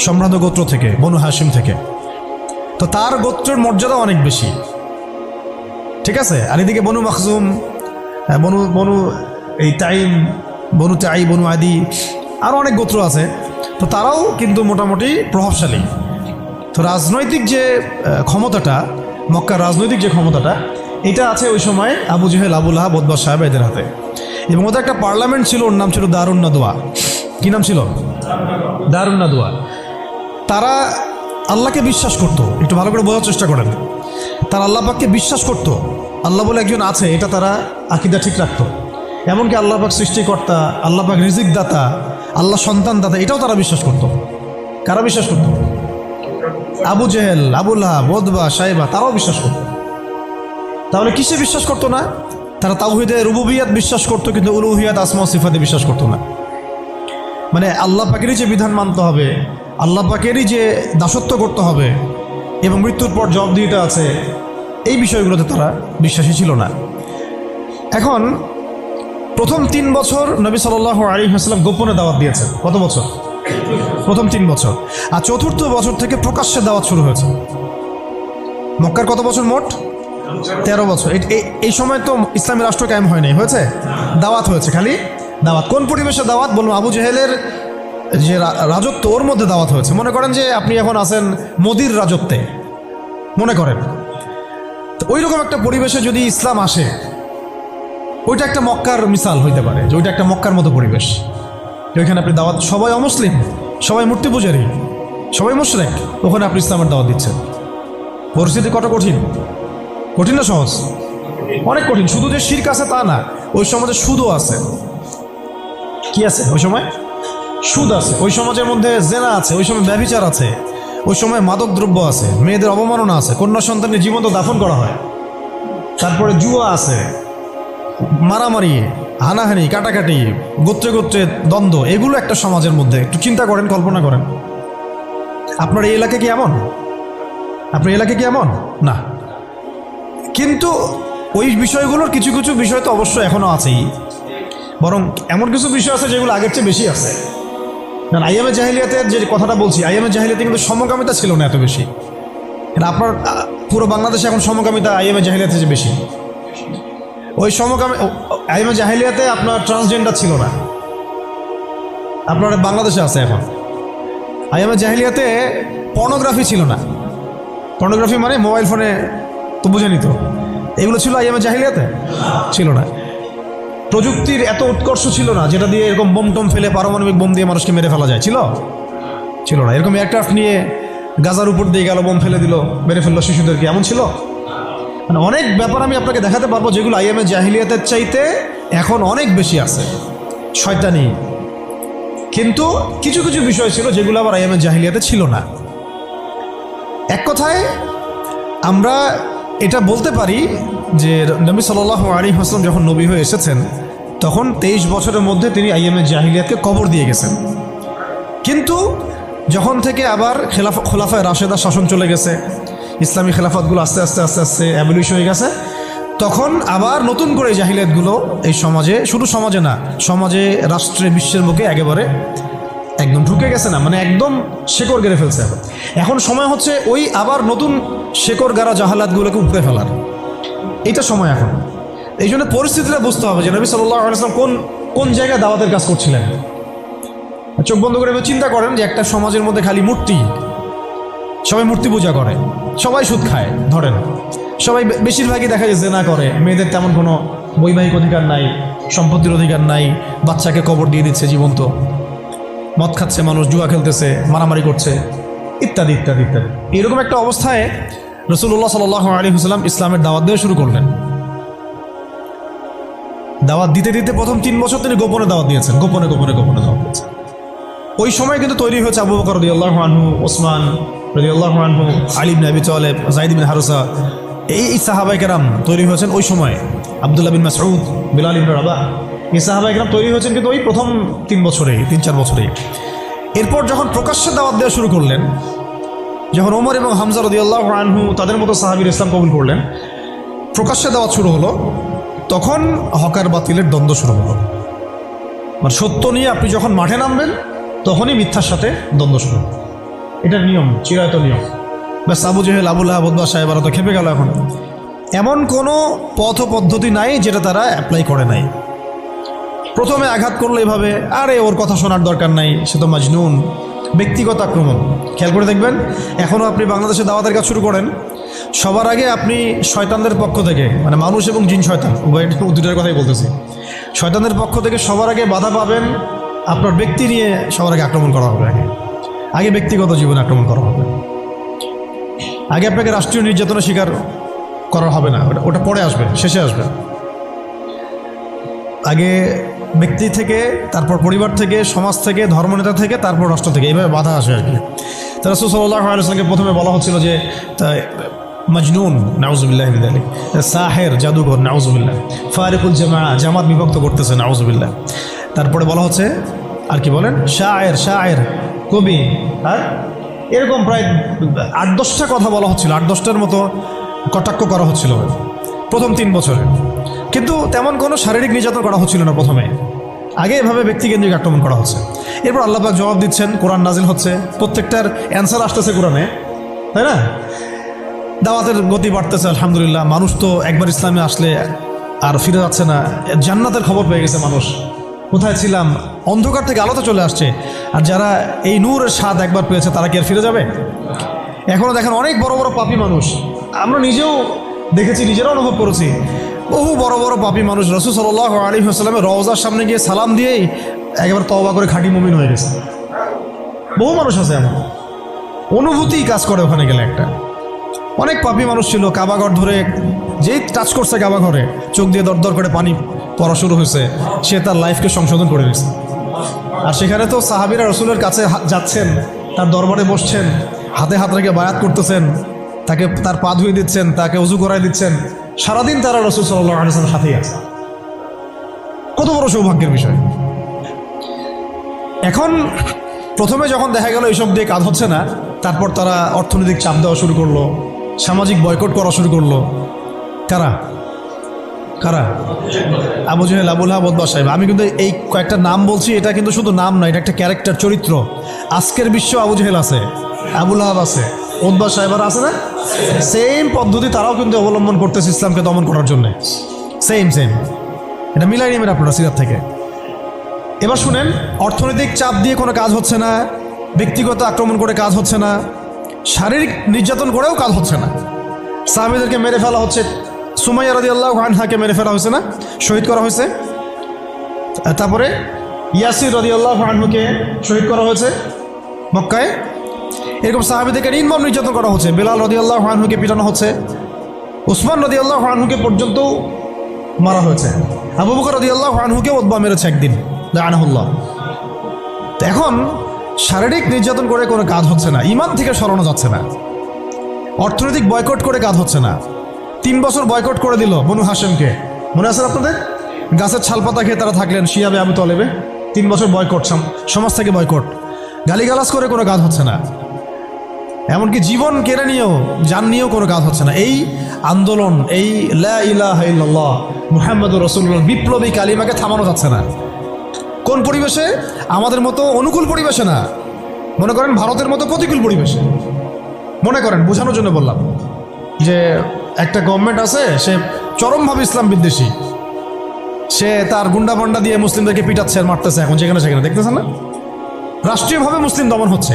সম্ভ্রান্ত গোত্র থেকে, বনু হাশিম থেকে। তো তার গোত্রের মর্যাদা অনেক বেশি, ঠিক আছে? আর এদিকে বনু মাখজুম, বনু তাইম, বনু আদি, আরও অনেক গোত্র আছে। তো তারাও কিন্তু মোটামুটি প্রভাবশালী। তো রাজনৈতিক যে ক্ষমতাটা, মক্কার রাজনৈতিক যে ক্ষমতাটা, এটা আছে ওই সময় Abu Jahl, Abu Lahab, Utba সাহেব এদের হাতে। এবং ওদের একটা পার্লামেন্ট ছিল, ওর নাম ছিল দারুন নাদওয়া। কী নাম ছিল? দারুন নাদওয়া। তারা আল্লাহকে বিশ্বাস করতো, একটু ভালো করে বোঝার চেষ্টা করেন। তারা আল্লাহ পাককে বিশ্বাস করতো, আল্লাহ বলে একজন আছে, এটা তারা আকীদা ঠিক রাখতো। এমনকি আল্লাহ পাক সৃষ্টিকর্তা, আল্লাহ পাক রিজিক দাতা, আল্লাহ সন্তান দাতা, এটাও তারা বিশ্বাস করতো। কারা বিশ্বাস করতো? Abu Jahl, Abu Lahab, Utba সাহেবা, তারাও বিশ্বাস করতো। তাহলে কিসে বিশ্বাস করতো না? তারা তাওহীদে রুবুবিয়াত বিশ্বাস করতো, কিন্তু উলুহিয়াত, আসমা ও সিফাতে বিশ্বাস করতো না। মানে আল্লাহ পাকেরই যে বিধান মানতে হবে, আল্লাহ পাকেরই যে দাসত্ব করতে হবে, এবং মৃত্যুর পর জবাবদিহিতা আছে, এই বিষয়গুলোতে তারা বিশ্বাসী ছিল না। এখন প্রথম 3 বছর নবী সাল্লাল্লাহু আলাইহি ওয়াসাল্লাম গোপনে দাওয়াত দিয়েছেন। কত বছর? প্রথম 3 বছর। আর চতুর্থ বছর থেকে প্রকাশ্যে দাওয়াত শুরু হয়েছে। মক্কার কত বছর মোট? 13 বছর। এই সময় তো ইসলামী রাষ্ট্র কায়েম হয় নাই, হয়েছে দাওয়াত হয়েছে, খালি দাওয়াত। কোন পরিবেশে দাওয়াত? বলুন, আবু জেহেলের যে রাজত্ব, ওর মধ্যে দাওয়াত হয়েছে। মনে করেন যে আপনি এখন আছেন মোদির রাজত্বে, মনে করেন। তো ওই রকম একটা পরিবেশে যদি ইসলাম আসে, ওইটা একটা মক্কার মিসাল হইতে পারে, যে ওইটা একটা মক্কার মতো পরিবেশ। ওইখানে আপনি দাওয়াত, সবাই অমুসলিম, সবাই মূর্তি পূজারী, সবাই মুশরিক, ওখানে আপনি ইসলামের দাওয়াত দিচ্ছেন। পরিস্থিতি কত কঠিন! কঠিন না সহজ? অনেক কঠিন। শুধু যে শিরক আছে তা না, ওই সমাজে সুদও আছে। কি আছে ওই সময়? সুদ আছে। ওই সমাজের মধ্যে জেনা আছে, ওই সময় ব্যভিচার আছে, ওই সময় মাদক দ্রব্য আছে, মেয়েদের অবমাননা আছে, কন্যা সন্তানকে জীবন্ত দাফন করা হয়, তারপরে জুয়া আছে, মারামারি, হানাহানি, কাটাকাটি, গোত্রে গোত্রে দ্বন্দ্ব, এগুলো একটা সমাজের মধ্যে। একটু চিন্তা করেন, কল্পনা করেন। আপনার এই এলাকা কি এমন? আপনার এলাকা কি এমন? না। কিন্তু ওই বিষয়গুলোর কিছু কিছু বিষয় তো অবশ্যই এখনও আছেই। বরং এমন কিছু বিষয় আছে যেগুলো আগের চেয়ে বেশি আছে। কারণ আইয়ামে জাহিলিয়াতের যে কথাটা বলছি, আইয়ামে জাহিলিয়াতে কিন্তু সমকামিতা ছিল না এত বেশি। আপনার পুরো বাংলাদেশে এখন সমকামিতা আইয়ামে জাহিলিয়াতে যে বেশি। ওই আইয়ামে জাহিলিয়াতে আপনার ট্রান্সজেন্ডার ছিল না, আপনার বাংলাদেশে আছে এখন। আইয়ামে জাহিলিয়াতে পর্নোগ্রাফি ছিল না। পর্নোগ্রাফি মানে মোবাইল ফোনে তো বুঝে নিত, এগুলো ছিল আইয়ামে জাহিলিয়াতে ছিল না। প্রযুক্তির এত উৎকর্ষ ছিল না যেটা দিয়ে এরকম বোম টোম ফেলে পারমাণবিক বোম দিয়ে মানুষকে মেরে ফেলা যায়, ছিল না। এরকম এয়ারক্রাফট নিয়ে গাজার উপর দিয়ে গেল, বোম ফেলে দিল, মেরে ফেললো শিশুদেরকে, এমন ছিল। মানে অনেক ব্যাপার আমি আপনাকে দেখাতে পারবো যেগুলো আইয়ামে জাহিলিয়াতের চাইতে এখন অনেক বেশি আছে শয়তানি। কিন্তু কিছু কিছু বিষয় ছিল যেগুলো আবার আইয়ামে জাহিলিয়াতে ছিল না। এক কথায় আমরা এটা বলতে পারি যে নবী সাল্লাল্লাহু আলাইহি ওয়াসাল্লাম যখন নবী হয়ে এসেছেন তখন 23 বছরের মধ্যে তিনি আইয়ামে জাহিলিয়াতকে কবর দিয়ে গেছেন। কিন্তু যখন থেকে আবার খোলাফায়ে রাশেদা শাসন চলে গেছে, ইসলামী খেলাফতগুলো আস্তে আস্তে আস্তে আস্তে অ্যাবলিশ হয়ে গেছে, তখন আবার নতুন করে জাহিলিয়াতগুলো এই সমাজে, শুধু সমাজে না, সমাজে, রাষ্ট্রে, বিশ্বের বুকে একেবারে একদম ঢুকে গেছে না, মানে একদম শেকড় গেড়ে ফেলছে। এখন সময় হচ্ছে ওই আবার নতুন শেকড় গাড়া জাহালাতগুলোকে উপড়ে ফেলার, এইটা সময় এখন। এই জন্য পরিস্থিতিটা বুঝতে হবে যে নবী সাল্লাল্লাহু আলাইহি ওয়াসাল্লাম কোন জায়গায় দাওয়াতের কাজ করছিলেন। চোখ বন্ধ করে চিন্তা করেন যে একটা সমাজের মধ্যে খালি মূর্তি, সবাই মূর্তি পূজা করে, সবাই সুদ খায়, ধরেন সবাই বেশিরভাগই দেখা যায় জিনা করে, মেয়েদের তেমন কোনো বৈবাহিক অধিকার নাই, সম্পত্তির অধিকার নাই, বাচ্চাকে কবর দিয়ে দিচ্ছে জীবন্ত, মদ খাচ্ছে মানুষ, জুয়া খেলতেছে, মারামারি করছে, ইত্যাদি ইত্যাদি ইত্যাদি। এরকম একটা অবস্থায় রাসূলুল্লাহ সাল্লাল্লাহু আলাইহি ওয়াসাল্লাম ইসলামের দাওয়াত দেওয়া শুরু করলেন। দাওয়াত দিতে দিতে প্রথম 3 বছর তিনি গোপনে দাওয়াত দিয়েছেন, গোপনে গোপনে গোপনে দাওয়াত দিয়েছেন। ওই সময় কিন্তু তৈরি হয়েছে আবু বকর রাদিয়াল্লাহু আনহু, ওসমান রাদিয়াল্লাহু আনহু, আলী ইবনে আবি তালেব, যায়েদ বিন হারুসা, এই সাহাবায়ে কেরাম তৈরি হয়েছেন ওই সময়। আব্দুল্লাহ বিন মাসউদ, বিলাল ইবনে রাবাহ, এই সাহাবায়ে কেরাম তৈরি হয়েছেন কিন্তু ওই প্রথম 3 বছরেই, 3-4 বছরেই। এরপর যখন প্রকাশ্যে দাওয়াত দেওয়া শুরু করলেন, যখন ওমর এবং হামজা রাদিয়াল্লাহু আনহু তাদের মতো সাহাবীর ইসলাম কবুল করলেন, প্রকাশ্যে দাওয়াত শুরু হলো, তখন হকার বাতিলের দ্বন্দ্ব শুরু হলো। মানে সত্য নিয়ে আপনি যখন মাঠে নামবেন তখনই মিথ্যার সাথে দ্বন্দ্ব শুরু। এটার নিয়ম, চিরায়ত নিয়ম। ব্যাস Abu Jahl, Abu Lahab, Utba, সাহেবারা তো খেপে গেল। এখন এমন কোনো পথ পদ্ধতি নাই যেটা তারা অ্যাপ্লাই করে নাই। প্রথমে আঘাত করলো এভাবে, আরে ওর কথা শোনার দরকার নাই, সে তো মাজনুন, ব্যক্তিগত আক্রমণ। খেয়াল করে দেখবেন এখনও আপনি বাংলাদেশে দাওয়াতের কাজ শুরু করেন, সবার আগে আপনি শয়তানদের পক্ষ থেকে, মানে মানুষ এবং জিন শয়তান উভয়, দুটার কথাই বলতেছি, শয়তানদের পক্ষ থেকে সবার আগে বাধা পাবেন, আপনার ব্যক্তি নিয়ে সবার আগে আক্রমণ করা হবে। আগে ব্যক্তিগত জীবনে আক্রমণ করা হবে, আগে আপনাকে রাষ্ট্রীয় নির্যাতনের শিকার করা হবে না, ওটা পরে আসবে, শেষে আসবে। আগে ব্যক্তি থেকে, তারপর পরিবার থেকে, সমাজ থেকে, ধর্মনেতা থেকে, তারপর রাষ্ট্র থেকে, এইভাবে বাধা আসে আর কি। তো রাসূল সাল্লাল্লাহু আলাইহি ওয়াসাল্লামকে প্রথমে বলা হচ্ছিল যে মাজনুন, নাউযুবিল্লাহ মিন যালিক, সাহের, জাদুঘর, নাউযুবিল্লাহ, ফারিকুল জামাত বিভক্ত করতেছে, নাউযুবিল্লাহ। তারপরে বলা হচ্ছে আর কি বলেন, শায়ের, কবি, আর এরকম প্রায় 8-10টা কথা বলা হচ্ছিল, 8-10টার মতো কটাক্ষ করা হচ্ছিল প্রথম 3 বছরে। কিন্তু তেমন কোনো শারীরিক নির্যাতন করা হচ্ছিল না প্রথমে, আগে এভাবে ব্যক্তিকেন্দ্রিক আক্রমণ করা হচ্ছে। এরপর আল্লাহ পাক জবাব দিচ্ছেন, কোরআন নাজিল হচ্ছে, প্রত্যেকটার অ্যান্সার আসতেছে কোরআনে, তাই না? দাওয়াতের গতি বাড়তেছে, আলহামদুলিল্লাহ। মানুষ তো একবার ইসলামে আসলে আর ফিরে যাচ্ছে না, জান্নাতের খবর পেয়ে গেছে মানুষ। কোথায় ছিলাম, অন্ধকার থেকে আলোতে চলে আসছে। আর যারা এই নূরের স্বাদ একবার পেয়েছে তারা কি আর ফিরে যাবে? এখনও দেখেন অনেক বড় বড় পাপী মানুষ, আমরা নিজেও দেখেছি, নিজেরা অনুভব করেছি, বহু বড় বড় পাপী মানুষ রাসূল সাল্লাল্লাহু আলাইহি ওয়াসাল্লামের রওজার সামনে গিয়ে সালাম দিয়েই একেবারে তওবা করে খাঁটি মুমিন হয়ে গেছে। বহু মানুষ আছে এমন, অনুভূতি কাজ করে ওখানে গেলে। একটা অনেক পাপী মানুষ ছিল, কাবাঘর ধরে যেই টাচ করছে কাবা ঘরে, চোখ দিয়ে দরদর করে পানি পড়া শুরু হয়েছে, সে তার লাইফকে সংশোধন করে নিয়েছে। আর সেখানে তো সাহাবীরা রাসূলের কাছে যাচ্ছেন, তার দরবারে বসছেন, হাতে হাত রেখে বায়াত করতেছেন, তাকে তার পা ধুয়ে দিচ্ছেন, তাকে উজু করাই দিচ্ছেন, সারাদিন তারা রাসূল সাল্লাল্লাহু আলাইহি ওয়াসাল্লামের সাথেই আছে। কত বড় সৌভাগ্যের বিষয়। এখন প্রথমে যখন দেখা গেল এইসব দিয়ে কাজ হচ্ছে না, তারপর তারা অর্থনৈতিক চাপ দেওয়া শুরু করলো, সামাজিক বয়কট করা শুরু করলো। কারা? কারা? Abu Jahl, Abu Lahab, Utba, Saiba. আমি কিন্তু এই কয়েকটা নাম বলছি, এটা কিন্তু শুধু নাম নয়, এটা একটা ক্যারেক্টার, চরিত্র। আজকের বিশ্ব আবু জেহেল আছে, আবু লাহাব আছে, উতবা সাইবার আছে না? সেম পদ্ধতি তারাও কিন্তু অবলম্বন করতেছে ইসলামকে দমন করার জন্য। সেম এটা মিলাই নেবেন আপনারা সিরাত থেকে। এবার শুনেন, অর্থনৈতিক চাপ দিয়ে কোনো কাজ হচ্ছে না, ব্যক্তিগত আক্রমণ করে কাজ হচ্ছে না, শারীরিক নির্যাতন করেও কাজ হচ্ছে না। সাহাবীদেরকে মেরে ফেলা হচ্ছে, সুমাইয়া রাদিয়াল্লাহু আনহাকে মেরে ফেলা হয়েছে না, শহীদ করা হয়েছে। তারপরে ইয়াসির রাদিয়াল্লাহু আনহুকে শহীদ করা হয়েছে মক্কায়। এরকম সাহাবীদেরকে নির্মম নির্যাতন করা হচ্ছে। বেলাল রাদিয়াল্লাহু আনহুকে পিটানো হচ্ছে, উসমান রাদিয়াল্লাহু আনহুকে পর্যন্ত মারা হয়েছে, আবু বকর রাদিয়াল্লাহু আনহুকে উতবা মেরেছে একদিন, লাআনাহুল্লাহ। এখন শারীরিক নির্যাতন করে কোনো কাজ হচ্ছে না, ঈমান থেকে সরানো যাচ্ছে না, অর্থনৈতিক বয়কট করে কাজ হচ্ছে না। 3 বছর বয়কট করে দিল বনু হাশেমকে, মনে আছে আপনাদের? গাছের ছালপাতা খেয়ে তারা থাকলেন শিয়াবে আবু তলেবে। 3 বছর বয়কট, সমাজ থেকে বয়কট, গালিগালাজ করে কোনো কাজ হচ্ছে না, এমনকি জীবন কেড়ে নিয়েও, জান নিয়েও কোনো কাজ হচ্ছে না। এই আন্দোলন, এই লা ইলাহা ইল্লাল্লাহ মুহাম্মাদুর রাসূলুল্লাহ বিপ্লবী কালিমাকে থামানো যাচ্ছে না। কোন পরিবেশে? আমাদের মতো অনুকূল পরিবেশে না, মনে করেন ভারতের মতো প্রতিকূল পরিবেশে। মনে করেন, বোঝানোর জন্য বললাম যে একটা গভর্নমেন্ট আছে, সে চরমভাবে ইসলাম বিদ্বেষী, সে তার গুন্ডা পান্ডা দিয়ে মুসলিমদেরকে পিটাচ্ছে আর মারতেছে, এখন যেখানে সেখানে দেখতেছেন না? রাষ্ট্রীয়ভাবে মুসলিম দমন হচ্ছে।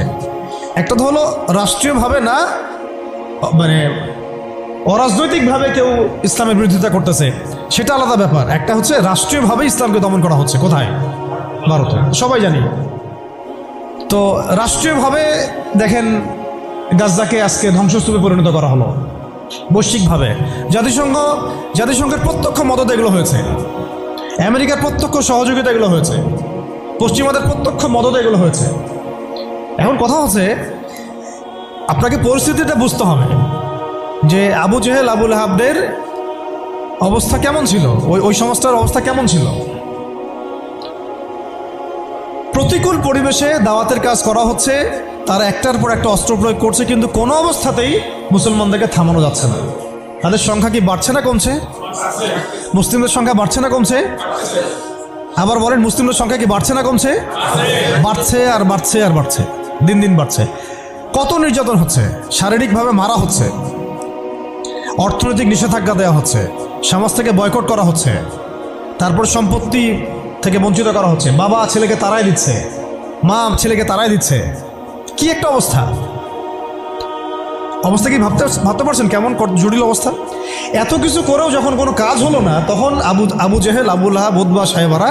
একটা তো হলো রাষ্ট্রীয়ভাবে না, মানে অরাজনৈতিকভাবে কেউ ইসলামের বিরোধিতা করতেছে, সেটা আলাদা ব্যাপার। একটা হচ্ছে রাষ্ট্রীয়ভাবে ইসলামকে দমন করা হচ্ছে। কোথায়? ভারতে, সবাই জানি। তো রাষ্ট্রীয়ভাবে দেখেন গাজাকে আজকে ধ্বংসস্তূপে পরিণত করা হলো বৈশ্বিকভাবে। জাতিসংঘের প্রত্যক্ষ মদত এগুলো হয়েছে, আমেরিকার প্রত্যক্ষ সহযোগিতা এগুলো হয়েছে, পশ্চিমাদের প্রত্যক্ষ মদত এগুলো হয়েছে। এখন কথা হচ্ছে, আপনাকে পরিস্থিতিটা বুঝতে হবে যে আবু জেহেল, আবু লাহাবদের অবস্থা কেমন ছিল, ওই সমাজটার অবস্থা কেমন ছিল। প্রতিকূল পরিবেশে দাওয়াতের কাজ করা হচ্ছে, তারা একটার পর একটা অস্ত্র প্রয়োগ করছে, কিন্তু কোনো অবস্থাতেই মুসলমানদেরকে থামানো যাচ্ছে না। তাদের সংখ্যা কি বাড়ছে না কমছে? মুসলিমদের সংখ্যা বাড়ছে না কমছে? আবার বলেন, মুসলিমদের সংখ্যা কি বাড়ছে না কমছে? বাড়ছে আর বাড়ছে আর বাড়ছে, দিন দিন বাড়ছে। কত নির্যাতন হচ্ছে, শারীরিকভাবে মারা হচ্ছে, অর্থনৈতিক নিষেধাজ্ঞা দেওয়া হচ্ছে, সমাজ থেকে বয়কট করা হচ্ছে, তারপর সম্পত্তি থেকে বঞ্চিত করা হচ্ছে, বাবা ছেলেকে তাড়াই দিচ্ছে, মা ছেলেকে তাড়াই দিচ্ছে। কি একটা অবস্থা! অবস্থা কি ভাবতে পারছেন কেমন জটিল অবস্থা? এত কিছু করেও যখন কোনো কাজ হলো না, তখন Abu Jahl, Abu Lahab, Utba সাহেবারা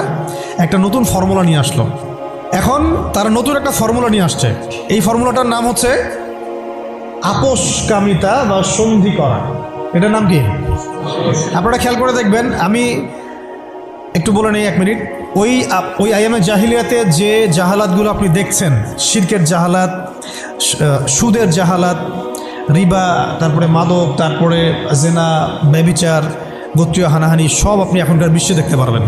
একটা নতুন ফর্মুলা নিয়ে আসলো। এখন তারা নতুন একটা ফর্মুলা নিয়ে আসছে। এই ফর্মুলাটার নাম হচ্ছে আপোষকামিতা বা সন্ধি করা। এটার নাম কি? আপনারা খেয়াল করে দেখবেন, আমি একটু বলে নেই 1 মিনিট। ওই আইয়ামে জাহিলিয়াতে যে জাহালাতগুলো আপনি দেখছেন, শিরকের জাহালাত, সুদের জাহালাত, রিবা, তারপরে মাদক, তারপরে জেনা, ব্যভিচার, গোত্রীয় হানাহানি, সব আপনি এখনকার বিশ্বে দেখতে পারবেন।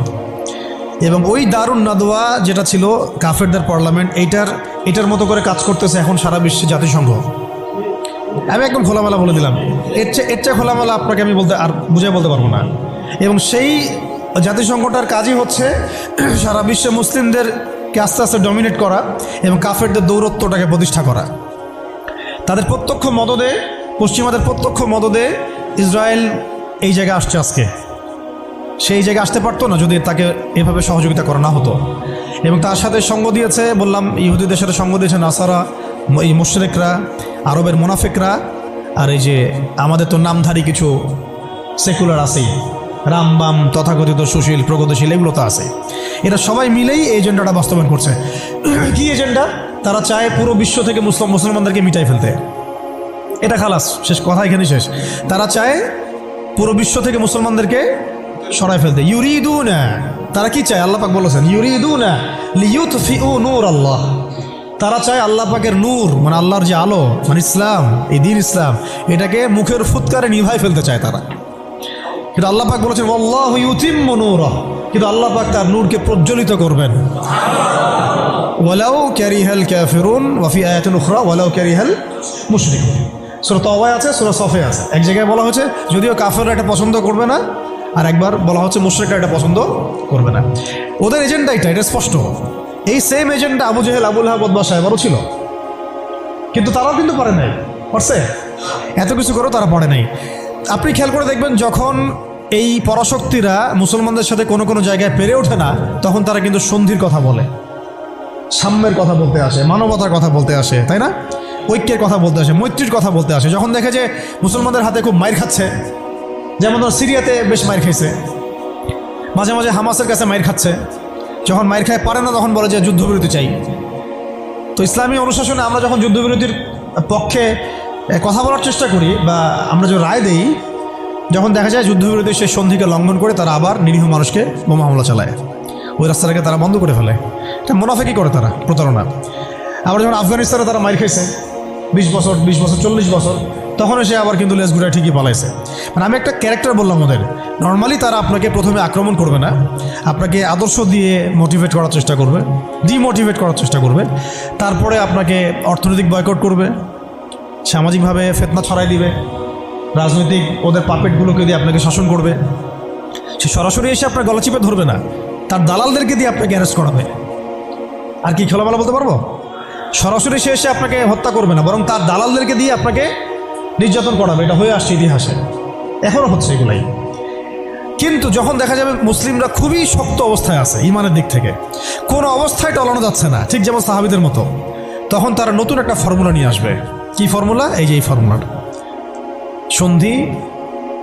এবং ওই দারুন নাদওয়া যেটা ছিল কাফেরদের পার্লামেন্ট, এটার মতো করে কাজ করতেছে এখন সারা বিশ্বে জাতিসংঘ। আমি একদম খোলামেলা বলে দিলাম, এর চেয়ে খোলামেলা আপনাকে আমি বুঝাই বলতে পারবো না। এবং সেই জাতিসংঘটার কাজই হচ্ছে সারা বিশ্বে মুসলিমদেরকে আস্তে আস্তে ডমিনেট করা এবং কাফেরদের দৌরত্বটাকে প্রতিষ্ঠা করা। তাদের প্রত্যক্ষ মদদে, পশ্চিমাদের প্রত্যক্ষ মদদে ইসরায়েল এই জায়গায় আসছে আজকে। সেই জায়গায় আসতে পারতো না যদি তাকে এভাবে সহযোগিতা করা না হতো। এবং তার সাথে সঙ্গ দিয়েছে, বললাম, ইহুদিদের সাথে সঙ্গ দিয়েছে নাসারা, এই মুশরিকরা, আরবের মুনাফিকরা, আর এই যে আমাদের তো নামধারী কিছু সেকুলার আছেই, রামবাম, তথাকথিত সুশীল, প্রগতিশীল, এগুলো তো আছে। এরা সবাই মিলেই এই এজেন্ডাটা বাস্তবায়ন করছে। কি এজেন্ডা? তারা চায় পুরো বিশ্ব থেকে মুসলমানদেরকে মিটাই ফেলতে। এটা খালাস, শেষ কথা, এখানে শেষ। তারা চায় পুরো বিশ্ব থেকে মুসলমানদেরকে সরাই ফেলতে। ইউরিদুনা, তারা কি চায়? আল্লাহ পাক বলেছেন, ইউরিদুনা লিইউতফিউ নূর আল্লাহ। তারা চায় আল্লাহ পাকের নূর, মানে আল্লাহর যে আলো, মানে ইসলাম, এই দ্বীন ইসলাম, এটাকে মুখের ফুৎকারে নিভাই ফেলতে চায় তারা। কিন্তু আল্লাহ পাক বলেছেন, আল্লাহু ইউতিম্মু নূরাহু, কিন্তু আল্লাহ পাক তার নূরকে প্রজ্বলিত করবেন। ওয়ালাউ কারিহাল কাফিরুন ওয়া ফি আয়াতিন উখরা ওয়ালাউ কারিহাল মুশরিকুন। সূরা তাওবায় আছে, সূরা সফে আছে। এক জায়গায় বলা হয়েছে যদিও কাফেররা এটা পছন্দ করবে না, আর একবার বলা হচ্ছে মুশরিকরা এটা পছন্দ করবে না। ওদের এজেন্ডা এটা স্পষ্ট। এই same agenda Abu Jahl, Abu Lahab, Utba সাহেবেরও ছিল, কিন্তু তারাও কিন্তু পারে নাই। পারছে? এত কিছু করেও তারা পারে নাই। আপনি খেয়াল করে দেখবেন, যখন এই পরাশক্তিরা মুসলমানদের সাথে কোনো কোনো জায়গায় পেরে ওঠে না, তখন তারা কিন্তু সন্ধির কথা বলে, সাম্যের কথা বলতে আসে, মানবতার কথা বলতে আসে, তাই না? ঐক্যের কথা বলতে আসে, মৈত্রীর কথা বলতে আসে। যখন দেখে যে মুসলমানদের হাতে খুব মাইর খাচ্ছে, যেমন ধর সিরিয়াতে বেশ মাইর খাইছে, মাঝে মাঝে হামাসের কাছে মাইর খাচ্ছে, যখন মাইর খায় পারে না তখন বলে যে যুদ্ধবিরতি চাই। তো ইসলামী অনুশাসনে আমরা যখন যুদ্ধবিরতির পক্ষে কথা বলার চেষ্টা করি বা আমরা যে রায় দেই, যখন দেখা যায় যুদ্ধবিরতির সেই সন্ধিকে লঙ্ঘন করে তারা আবার নিরীহ মানুষকে বোমা হামলা চালায়, ওই রাস্তাটাকে তারা বন্ধ করে ফেলে। এটা মুনাফিকি করে তারা, প্রতারণা। আবার যখন আফগানিস্তানে তারা মাইর খাইছে 20 বছর 40 বছর, তখন এসে আবার কিন্তু লেজ ঘুরে ঠিকই পালাইছে। মানে আমি একটা ক্যারেক্টার বললাম ওদের। নর্মালি তারা আপনাকে প্রথমে আক্রমণ করবে না, আপনাকে আদর্শ দিয়ে মোটিভেট করার চেষ্টা করবে, ডিমোটিভেট করার চেষ্টা করবে, তারপরে আপনাকে অর্থনৈতিক বয়কট করবে, সামাজিকভাবে ফিতনা ছড়াই দিবে, রাজনৈতিক ওদের পাপেটগুলোকে দিয়ে আপনাকে শাসন করবে। সে সরাসরি এসে আপনার গলা চিপে ধরবে না, তার দালালদেরকে দিয়ে আপনাকে অ্যারেস্ট করাবে। আর কি খোলামেলা বলতে পারবো? সরাসরি সে এসে আপনাকে হত্যা করবে না, বরং তার দালালদেরকে দিয়ে আপনাকে নির্যাতন করাবে। এটা হয়ে আসছে ইতিহাসে, এখনও হচ্ছে এগুলাই। কিন্তু যখন দেখা যাবে মুসলিমরা খুবই শক্ত অবস্থায় আছে ইমানের দিক থেকে, কোনো অবস্থায় টলানো যাচ্ছে না, ঠিক যেমন সাহাবীদের মতো, তখন তারা নতুন একটা ফর্মুলা নিয়ে আসবে। কি ফর্মুলা? এই যে এই ফর্মুলাটা, সন্ধি,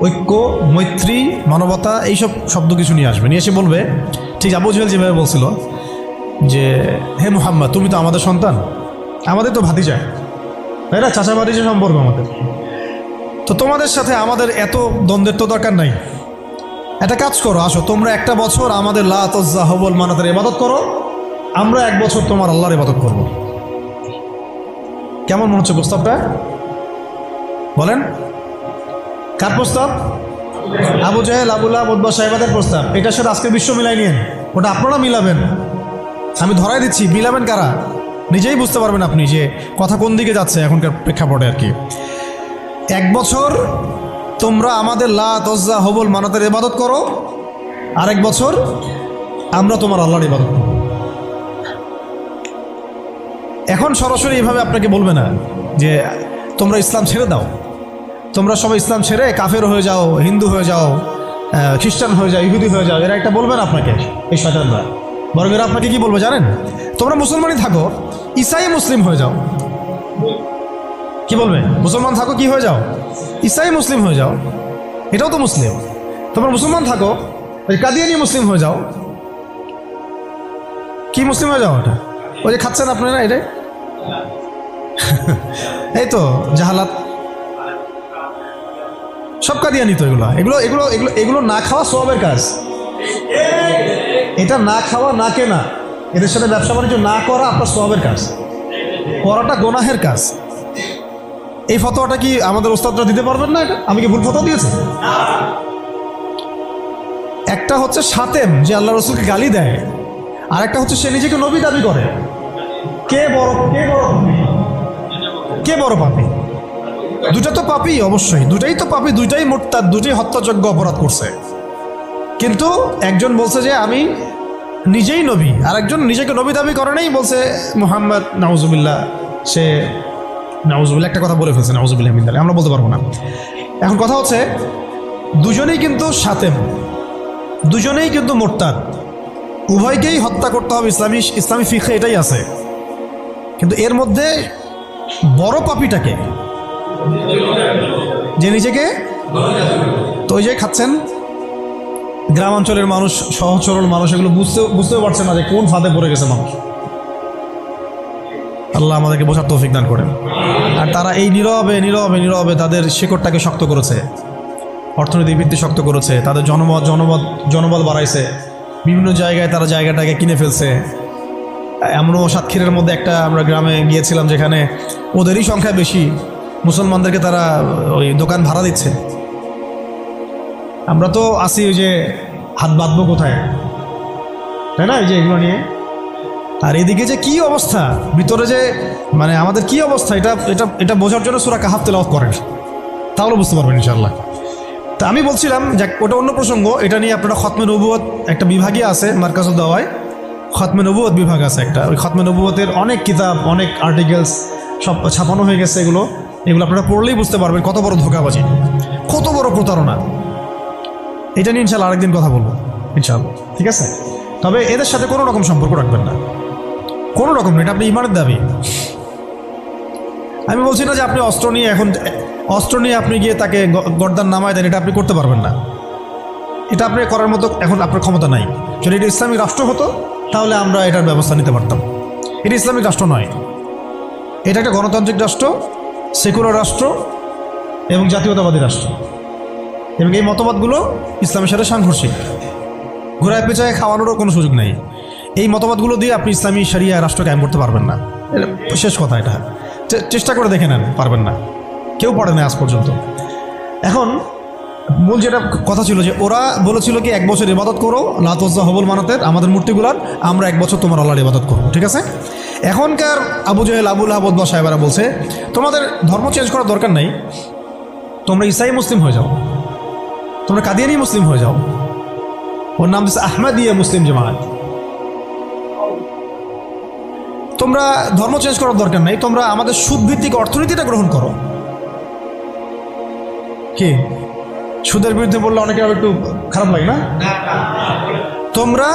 ঐক্য, মৈত্রী, মানবতা, এইসব শব্দ কিছু নিয়ে আসবে। নিয়ে এসে বলবে, ঠিক আবু জেহেল যেভাবে বলছিল যে হে মুহাম্মদ, তুমি তো আমাদের সন্তান, আমাদের তো ভাতিজা, তাই না? চাচা ভাতিজা সম্পর্ক আমাদের, তো তোমাদের সাথে আমাদের এত দ্বন্দ্বের তো দরকার নাই। একটা কাজ করো, আসো তোমরা একটা বছর আমাদের লাত উজ্জা হবল মানাতের ইবাদত করো, আমরা 1 বছর তোমার আল্লাহর ইবাদত করব। কেমন মনে হচ্ছে প্রস্তাবটা? বলেন, কার প্রস্তাব? Abu Jahl, Abu Lahab, Utba সাহেবাদের প্রস্তাব। এটার সাথে আজকে বিশ্ব মিলাই নিয়েন, ওটা আপনারা মিলাবেন। আমি ধরাই দিচ্ছি, মিলাবেন কারা নিজেই বুঝতে পারবেন আপনি যে কথা কোন দিকে যাচ্ছে এখনকার প্রেক্ষাপটে আর কি। 1 বছর তোমরা আমাদের লাত উজ্জা হবল মানাতের ইবাদত করো, আর 1 বছর আমরা তোমার আল্লাহর ইবাদত করব। এখন সরাসরি এইভাবে আপনাকে বলবে না যে তোমরা ইসলাম ছেড়ে দাও, তোমরা সবাই ইসলাম ছেড়ে কাফের হয়ে যাও, হিন্দু হয়ে যাও, খ্রিস্টান হয়ে যাও, ইহুদি হয়ে যাও। এরা একটা বলবে না আপনাকে, এই শয়তানরা। বরং এরা আপনাকে কি বলবে জানেন? তোমরা মুসলমানই থাকো, ঈসাই মুসলিম হয়ে যাও। কি বলবে? মুসলমান থাকো, কি হয়ে যাও? ঈসাই মুসলিম হয়ে যাও, এটাও তো মুসলিম। তোমরা মুসলমান থাকো, কাদিয়ানি মুসলিম হয়ে যাও। কি মুসলিম হয়ে যাও? ওটা ওই যে খাচ্ছেন আপনারা, এটাই এই তো জাহালাত, সব কাদিয়ানি তো। এগুলো এগুলো এগুলো এগুলো এগুলো না খাওয়া সওয়াবের কাজ। এটা না খাওয়া, না কেনা, এদের সাথে ব্যবসা বাণিজ্য না করা আপনার সওয়াবের কাজ, করাটা গুনাহের কাজ। এই ফতোয়াটা কি আমাদের ওস্তাদরা দিতে পারবেন না? এটা আমি কি ভুল ফতোয়া দিয়েছি? একটা হচ্ছে সাতেম, যে আল্লাহ রসুলকে গালি দেয়, আর একটা হচ্ছে সে নিজেকে নবী দাবি করে। কে বড় পাপী? দুটা তো পাপী, অবশ্যই দুটাই তো পাপী, দুইটাই মুরতাদ, দুটাই হত্যাযোগ্য অপরাধ করছে। কিন্তু একজন বলছে যে আমি নিজেই নবী, আর একজন নিজেকে নবী দাবি করে নাই, বলছে মুহাম্মদ নাউজুবিল্লাহ, সে নাউজুবিল্লাহ একটা কথা বলে ফেলছে, নাউজুবিল্লাহ মিন যালিক, আমরা বলতে পারবো না। এখন কথা হচ্ছে দুজনেই কিন্তু সাতেম, দুজনেই কিন্তু মুরতাদ, উভয়কেই হত্যা করতে হবে। ইসলামী ফিকহে এটাই আছে। কিন্তু এর মধ্যে বড় পাপীটাকে, যে নিজেকে, তো ওই যে খাচ্ছেন গ্রামাঞ্চলের মানুষ, সহজ সরল মানুষ, এগুলো বুঝতেও পারছে না যে কোন ফাঁদে পড়ে গেছে মানুষ। আল্লাহ আমাদেরকে বোঝার তৌফিক দান করেন। আর তারা এই নীরবে নীরবে নীরবে তাদের শিকড়টাকে শক্ত করেছে, অর্থনৈতিক ভিত্তি শক্ত করেছে, তাদের জনবল বাড়াইছে, বিভিন্ন জায়গায় তারা জায়গাটাকে কিনে ফেলছে। এমনও সাতক্ষীরের মধ্যে একটা আমরা গ্রামে গিয়েছিলাম যেখানে ওদেরই সংখ্যা বেশি, মুসলমানদেরকে তারা ওই দোকান ভাড়া দিচ্ছে। আমরা তো আসি ওই যে হাত বাঁধবো কোথায়, তাই না, এই যে এগুলো নিয়ে। আর এদিকে যে কি অবস্থা ভিতরে, যে মানে আমাদের কি অবস্থা, এটা এটা এটা বোঝার জন্য সূরা কাহাফ তেলাওয়াত করেন, তাহলে বুঝতে পারবেন ইনশাআল্লাহ। তা আমি বলছিলাম যে ওটা অন্য প্রসঙ্গ, এটা নিয়ে আপনারা খতমে নবুয়ত একটা বিভাগই আছে মার্কাজুদ দাওয়ায়, খতমে নবুয়ত বিভাগ আছে একটা। ওই খতমে নবুয়তের অনেক কিতাব, অনেক আর্টিকেলস সব ছাপানো হয়ে গেছে। এগুলো আপনারা পড়লেই বুঝতে পারবেন কত বড় ধোঁকাবাজি, কত বড় প্রতারণা। এটা নিয়ে ইনশাল্লাহ আরেকদিন কথা বলবো ইনশাল্লাহ, ঠিক আছে? তবে এদের সাথে কোনো রকম সম্পর্ক রাখবেন না, কোনো রকম না। এটা আপনি ইমানের দাবি। আমি বলছি না যে আপনি অস্ত্র নিয়ে আপনি গিয়ে তাকে গর্দান নামায় দেন, এটা আপনি করতে পারবেন না। এটা আপনি করার মতো এখন আপনার ক্ষমতা নাই। যদি এটা ইসলামিক রাষ্ট্র হতো তাহলে আমরা এটার ব্যবস্থা নিতে পারতাম। এটা ইসলামিক রাষ্ট্র নয়, এটা একটা গণতান্ত্রিক রাষ্ট্র, সেকুলার রাষ্ট্র এবং জাতীয়তাবাদী রাষ্ট্র, এবং এই মতবাদগুলো ইসলামের সাথে সাংঘর্ষিক। ঘোরায় পেঁচায় খাওয়ানোরও কোনো সুযোগ নেই। এই মতবাদগুলো দিয়ে আপনি ইসলামী শরিয়া রাষ্ট্র কায়েম করতে পারবেন না। শেষ কথা, এটা চেষ্টা করে দেখে নেন, পারবেন না, কেউ পারে না আজ পর্যন্ত। এখন মূল যেটা কথা ছিল যে ওরা বলেছিল কি 1 বছর ইবাদত করো লাতজ্জা হবল মানাতের আমাদের মূর্তিগুলার, আমরা 1 বছর তোমার আল্লাহর ইবাদত করবো, ঠিক আছে? এখনকার আবু জেহেল, আবুল আহাব বা সাহেবেরা বলছে তোমাদের ধর্ম চেঞ্জ করার দরকার নাই, তোমরা ইসাই মুসলিম হয়ে যাও, তোমরা কাদিয়ানি মুসলিম হয়ে যাও। ওর নাম দিচ্ছে আহমদিয়া মুসলিম জামাত। তোমরা ধর্ম চেঞ্জ করার দরকার নাই, তোমরা আমাদের সুদভিত্তিক অর্থনীতিটা গ্রহণ করো। কি সুদের বিরুদ্ধে বললে অনেকে একটু খারাপ লাগে না? তোমরা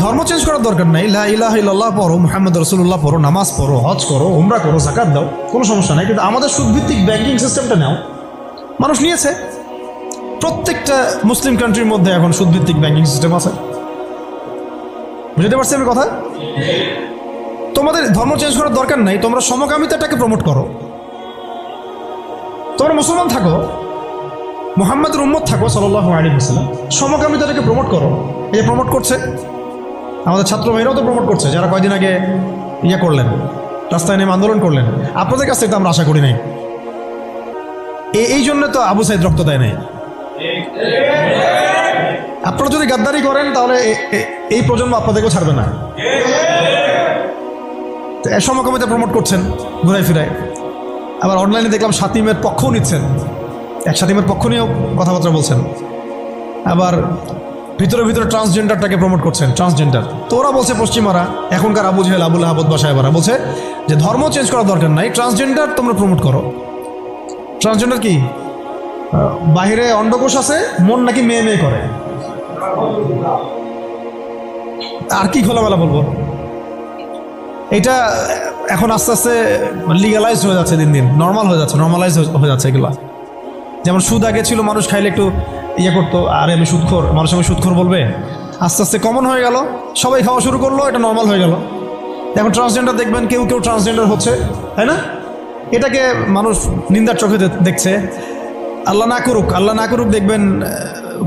ধর্ম চেঞ্জ করার দরকার নাই, লা ইলাহা ইল্লাল্লাহ পড়ো, মুহাম্মদ রাসূলুল্লাহ পড়ো, নামাজ পড়ো, হজ করো, উমরা করো, যাকাত দাও, কোনো সমস্যা নাই, কিন্তু আমাদের সুদভিত্তিক ব্যাংকিং সিস্টেমটা নাও। মানুষ নিয়েছে, প্রত্যেকটা মুসলিম কান্ট্রির মধ্যে এখন সুদভিত্তিক ব্যাংকিং সিস্টেম আছে। বুঝতে পারছি আমি কথা? তোমাদের ধর্ম চেঞ্জ করার দরকার নাই, তোমরা সমকামিতাটাকে প্রমোট করো। তোমরা মুসলমান থাকো, মুহাম্মদের উম্মত থাকো সাল্লাল্লাহু আলাইহি ওয়াসাল্লাম, সমকামিতাটাকে প্রমোট করো। এই যে প্রমোট করছে আমাদের ছাত্র ভাইরাও তো প্রমোট করছে, যারা কয়দিন আগে করলেন, রাস্তায় নেমে আন্দোলন করলেন। আপনাদের কাছ থেকে তো আমরা আশা করি নাই। এই জন্য তো আবু সাইদ রক্ত দেয় নাই। আপনারা যদি গাদ্দারি করেন তাহলে এই প্রজন্ম আপনাদেরকেও ছাড়বে না। সমকামিতা প্রমোট করছেন ঘুরাই ফিরায়। আবার অনলাইনে দেখলাম শাতিমের পক্ষও নিচ্ছেন, শাতিমের পক্ষ নিয়েও কথাবার্তা বলছেন। আবার ভিতরে ট্রান্সজেন্ডারটাকে প্রমোট করছেন, ট্রান্সজেন্ডার। তো ওরা বলছে পশ্চিমারা, এখনকার আবু জেহেল, আবুল আহাব বা সাহেবারা বলছে যে ধর্ম চেঞ্জ করার দরকার নাই, ট্রান্সজেন্ডার তোমরা প্রমোট করো। ট্রান্সজেন্ডার কি? বাহিরে অন্ডকোষ আছে, মন নাকি মেয়ে মেয়ে করে। আর কি খোলামেলা বলবো? এটা এখন আস্তে আস্তে লিগালাইজ হয়ে যাচ্ছে, দিন দিন নর্মাল হয়ে যাচ্ছে, নর্মালাইজ হয়ে যাচ্ছে এগুলো। যেমন সুদ আগে ছিল, মানুষ খাইলে একটু করতো, আরে আমি সুদখোর, মানুষ আমি সুদখোর বলবে। আস্তে আস্তে কমন হয়ে গেল, সবাই খাওয়া শুরু করলো, এটা নর্মাল হয়ে গেল। এখন ট্রান্সজেন্ডার দেখবেন কেউ ট্রান্সজেন্ডার হচ্ছে, তাই না? এটাকে মানুষ নিন্দার চোখে দেখছে। আল্লাহ না করুক দেখবেন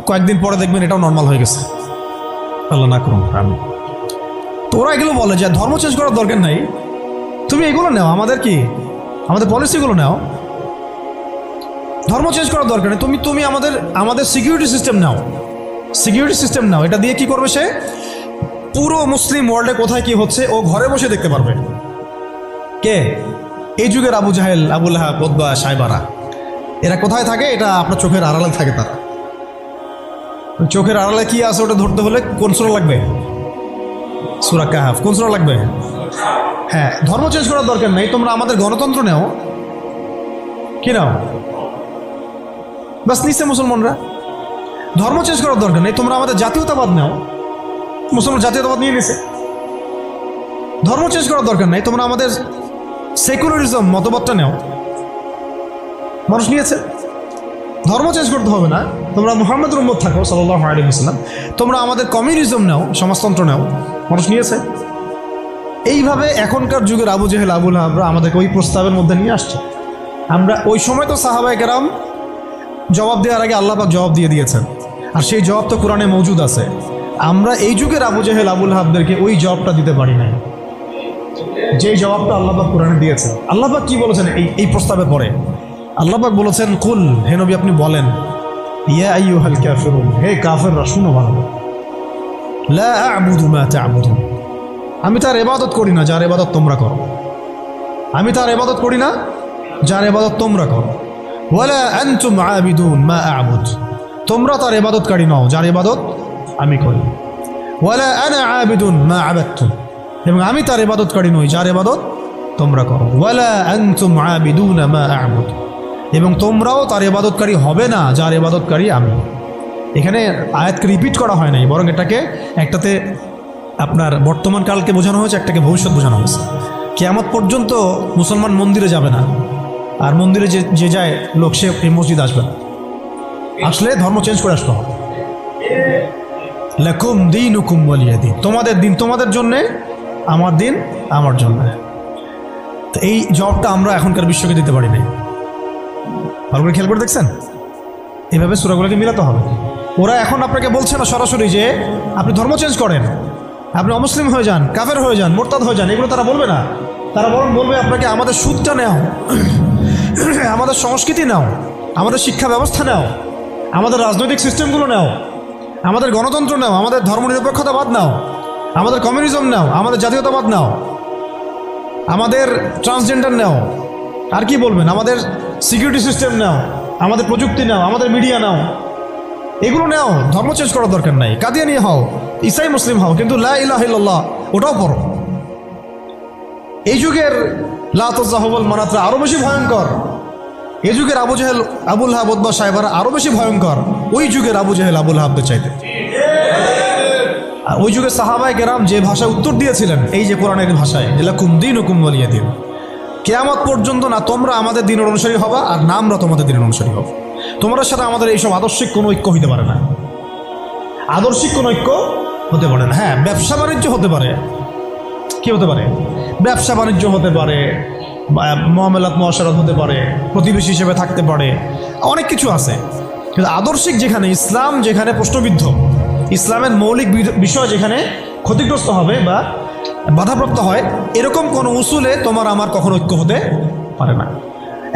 কয়েকদিন পরে দেখবেন এটাও নর্মাল হয়ে গেছে। আল্লাহ না করুক। তো ওরা এগুলো বলে যে ধর্ম চেঞ্জ করার দরকার নাই, তুমি এগুলো নাও, আমাদের পলিসিগুলো নাও, ধর্ম চেঞ্জ করার দরকার নেই। তুমি আমাদের সিকিউরিটি সিস্টেম নাও। এটা দিয়ে কি করবে সে? পুরো মুসলিম ওয়ার্ল্ডে কোথায় কি হচ্ছে ও ঘরে বসে দেখতে পারবে। কে? এই যুগের আবু জাহেল, আবুল আহাব, উতবা, সাইবারা, এরা কোথায় থাকে? এটা আপনার চোখের আড়ালে থাকে। তারা চোখের আড়ালে কি আছে ওটা ধরতে হলে কোন সূরা লাগবে? সূরা কাহাফ। কোন সূরা লাগবে? হ্যাঁ, ধর্ম চেঞ্জ করার দরকার নেই, তোমরা আমাদের গণতন্ত্র নাও। কি নাও? বাস নিচ্ছে মুসলমানরা। ধর্ম চেঞ্জ করার দরকার নেই, তোমরা আমাদের জাতীয়তাবাদ নাও। মুসলমান জাতীয়তাবাদ নিয়ে নিছে। ধর্ম চেঞ্জ করার দরকার নেই, তোমরা আমাদের সেকুলারিজম মতবাদটা নাও। মানুষ নিয়েছে। ধর্ম চেঞ্জ করতে হবে না, তোমরা মুহাম্মদের উম্মত থাকো সাল্লাল্লাহু আলাইহি ওয়াসাল্লাম। তোমরা আমাদের কমিউনিজম নাও, সমাজতন্ত্র নাও। মানুষ নিয়েছে। এইভাবে এখনকার যুগের আবু জেহেল, আবুল আহাবরা আমাদেরকে ওই প্রস্তাবের মধ্যে নিয়ে আসছে। আমরা ওই সময় তো সাহাবায়ে কেরাম জবাব দেওয়ার আগে আল্লাহ পাক জবাব দিয়ে দিয়েছেন, আর সেই জবাব তো কোরআনে মৌজুদ আছে। আমরা এই যুগের আবু জেহেল, আবুল আহাবদেরকে ওই জবাবটা দিতে পারি নাই, যেই জবাবটা আল্লাহ পাক কোরআনে দিয়েছেন। আল্লাহ পাক কি বলেছেন এই প্রস্তাবের পরে? আল্লাহ পাক বলেছেন, কুল, হে নবী আপনি বলেন, ইয়া আইয়ুহাল কাফিরুন, হে কাফেররা শুনো ভালো, লা আ'বুদু মা তা'বুদুন, আমি তার ইবাদত করি না যার ইবাদত তোমরা করো। আমি তার ইবাদত করি না যার ইবাদত তোমরা করো। ওয়ালা আনতুম আবিদুন মা আ'বুদ, তোমরা তার ইবাদতকারী নও যার ইবাদত আমি করি। ওয়ালা আনা আবিদুন মা আবাদতুম, এবং আমি তার ইবাদতকারী নই যার ইবাদত তোমরা করো। ওয়ালা আনতুম আবিদুনা মা আ'বুদ, এবং তোমরাও তার ইবাদতকারী হবে না যার ইবাদতকারী আমি। এখানে আয়াতকে রিপিট করা হয় নাই, বরং এটাকে একটাতে আপনার বর্তমান কালকে বোঝানো হয়েছে, একটাকে ভবিষ্যৎ বোঝানো হয়েছে। কিয়ামত পর্যন্ত মুসলমান মন্দিরে যাবে না, আর মন্দিরে যে যায় লোক সে এই মসজিদ আসবে না, আসলে ধর্ম চেঞ্জ করে আসতে হবে। লাকুম দীনুকুম ওয়ালিয়া দীন, তোমাদের দিন তোমাদের জন্যে, আমার দিন আমার জন্য। তো এই জবটা আমরা এখনকার বিশ্বকে দিতে পারি নাই। ভালো করে খেয়াল করে দেখছেন, এইভাবে সূরাগুলোকে মিলাতে হবে। ওরা এখন আপনাকে বলছে না সরাসরি যে আপনি ধর্ম চেঞ্জ করেন, আপনি অমুসলিম হয়ে যান, কাফের হয়ে যান, মোরতাদ হয়ে যান, এগুলো তারা বলবে না। তারা বরং বলবে আপনাকে আমাদের সুদটা নেও, আমাদের সংস্কৃতি নাও, আমাদের শিক্ষা ব্যবস্থা নাও, আমাদের রাজনৈতিক সিস্টেমগুলো নাও, আমাদের গণতন্ত্র নাও, আমাদের ধর্মনিরপেক্ষতাবাদ নাও, আমাদের কমিউনিজম নাও, আমাদের জাতীয়তাবাদ নাও, আমাদের ট্রান্সজেন্ডার নাও। আর কি বলবেন? আমাদের সিকিউরিটি সিস্টেম নাও, আমাদের প্রযুক্তি নাও, আমাদের মিডিয়া নাও, এগুলো নাও। ধর্ম চেঞ্জ করার দরকার নাই। কাদিয়ানি হও, ইসাই মুসলিম হও, কিন্তু লা ইলাহা ইল্লাল্লাহ ওটাও পড়ো। এই যুগের লা তাযাহুল মানাতরা আরো বেশি ভয়ঙ্কর। এই যুগের Abu Jahl, Abu Lahab, Utba, সাইবারা আরো বেশি ভয়ঙ্কর ওই যুগের আবু জেহেল, আবু লাহাবদের চাইতে। আর ওই যুগের সাহাবায়ে কেরাম যে ভাষায় উত্তর দিয়েছিলেন, এই যে কোরআনের ভাষায়, লাকুম দীনুকুম ওয়ালিয়া দীন, কিয়ামত পর্যন্ত না তোমরা আমাদের দিনের অনুসারী হবা, আর না আমরা তোমাদের দিনের অনুসারী হব। তোমাদের সাথে আমাদের এইসব আদর্শিক কোনো ঐক্য হইতে পারে না, আদর্শিক কোনো ঐক্য হতে পারে না। হ্যাঁ, ব্যবসা বাণিজ্য হতে পারে। কি হতে পারে? ব্যবসা বাণিজ্য হতে পারে, মুআমালাত মুআশারাত হতে পারে, প্রতিবেশী হিসেবে থাকতে পারে, অনেক কিছু আছে। কিন্তু আদর্শিক যেখানে, ইসলাম যেখানে প্রশ্নবিদ্ধ, ইসলামের মৌলিক বিষয় যেখানে ক্ষতিগ্রস্ত হবে বা বাধাপ্রাপ্ত হয়, এরকম কোনো উসুলে তোমার আমার কখনো ঐক্য হতে পারে না।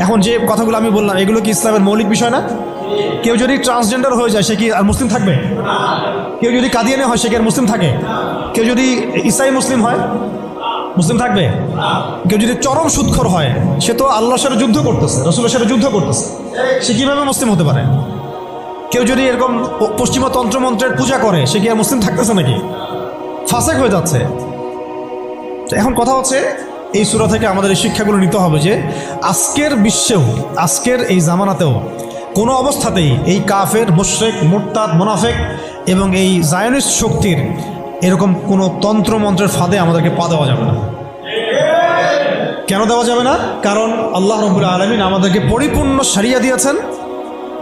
এখন যে কথাগুলো আমি বললাম, এগুলো কি ইসলামের মৌলিক বিষয় না? কেউ যদি ট্রান্সজেন্ডার হয়ে যায় সে কি আর মুসলিম থাকবে? কেউ যদি কাদিয়ানি হয় সে কি আর মুসলিম থাকে? কেউ যদি ইসাই মুসলিম হয় মুসলিম থাকবে? কেউ যদি চরম সুদখোর হয়, সে তো আল্লাহর সাথে যুদ্ধ করতেছে, রাসূলের সাথে যুদ্ধ করতেছে, সে কিভাবে মুসলিম হতে পারে? কেউ যদি এরকম পশ্চিমা তন্ত্রমন্ত্রের পূজা করে, সে কি আর মুসলিম থাকতেছে নাকি? ফাসেক হয়ে যাচ্ছে। এখন কথা হচ্ছে, এই সূরা থেকে আমাদের এই শিক্ষাগুলো নিতে হবে যে আজকের বিশ্বেও, আজকের এই জামানাতেও কোনো অবস্থাতেই এই কাফের, মুশরিক, মুরতাদ, মুনাফিক এবং এই জায়নিস্ট শক্তির এরকম কোনো তন্ত্রমন্ত্রের ফাঁদে আমাদেরকে পা দেওয়া যাবে না। কেন দেওয়া যাবে না? কারণ আল্লাহ রাব্বুল আলামিন আমাদেরকে পরিপূর্ণ শরিয়া দিয়েছেন,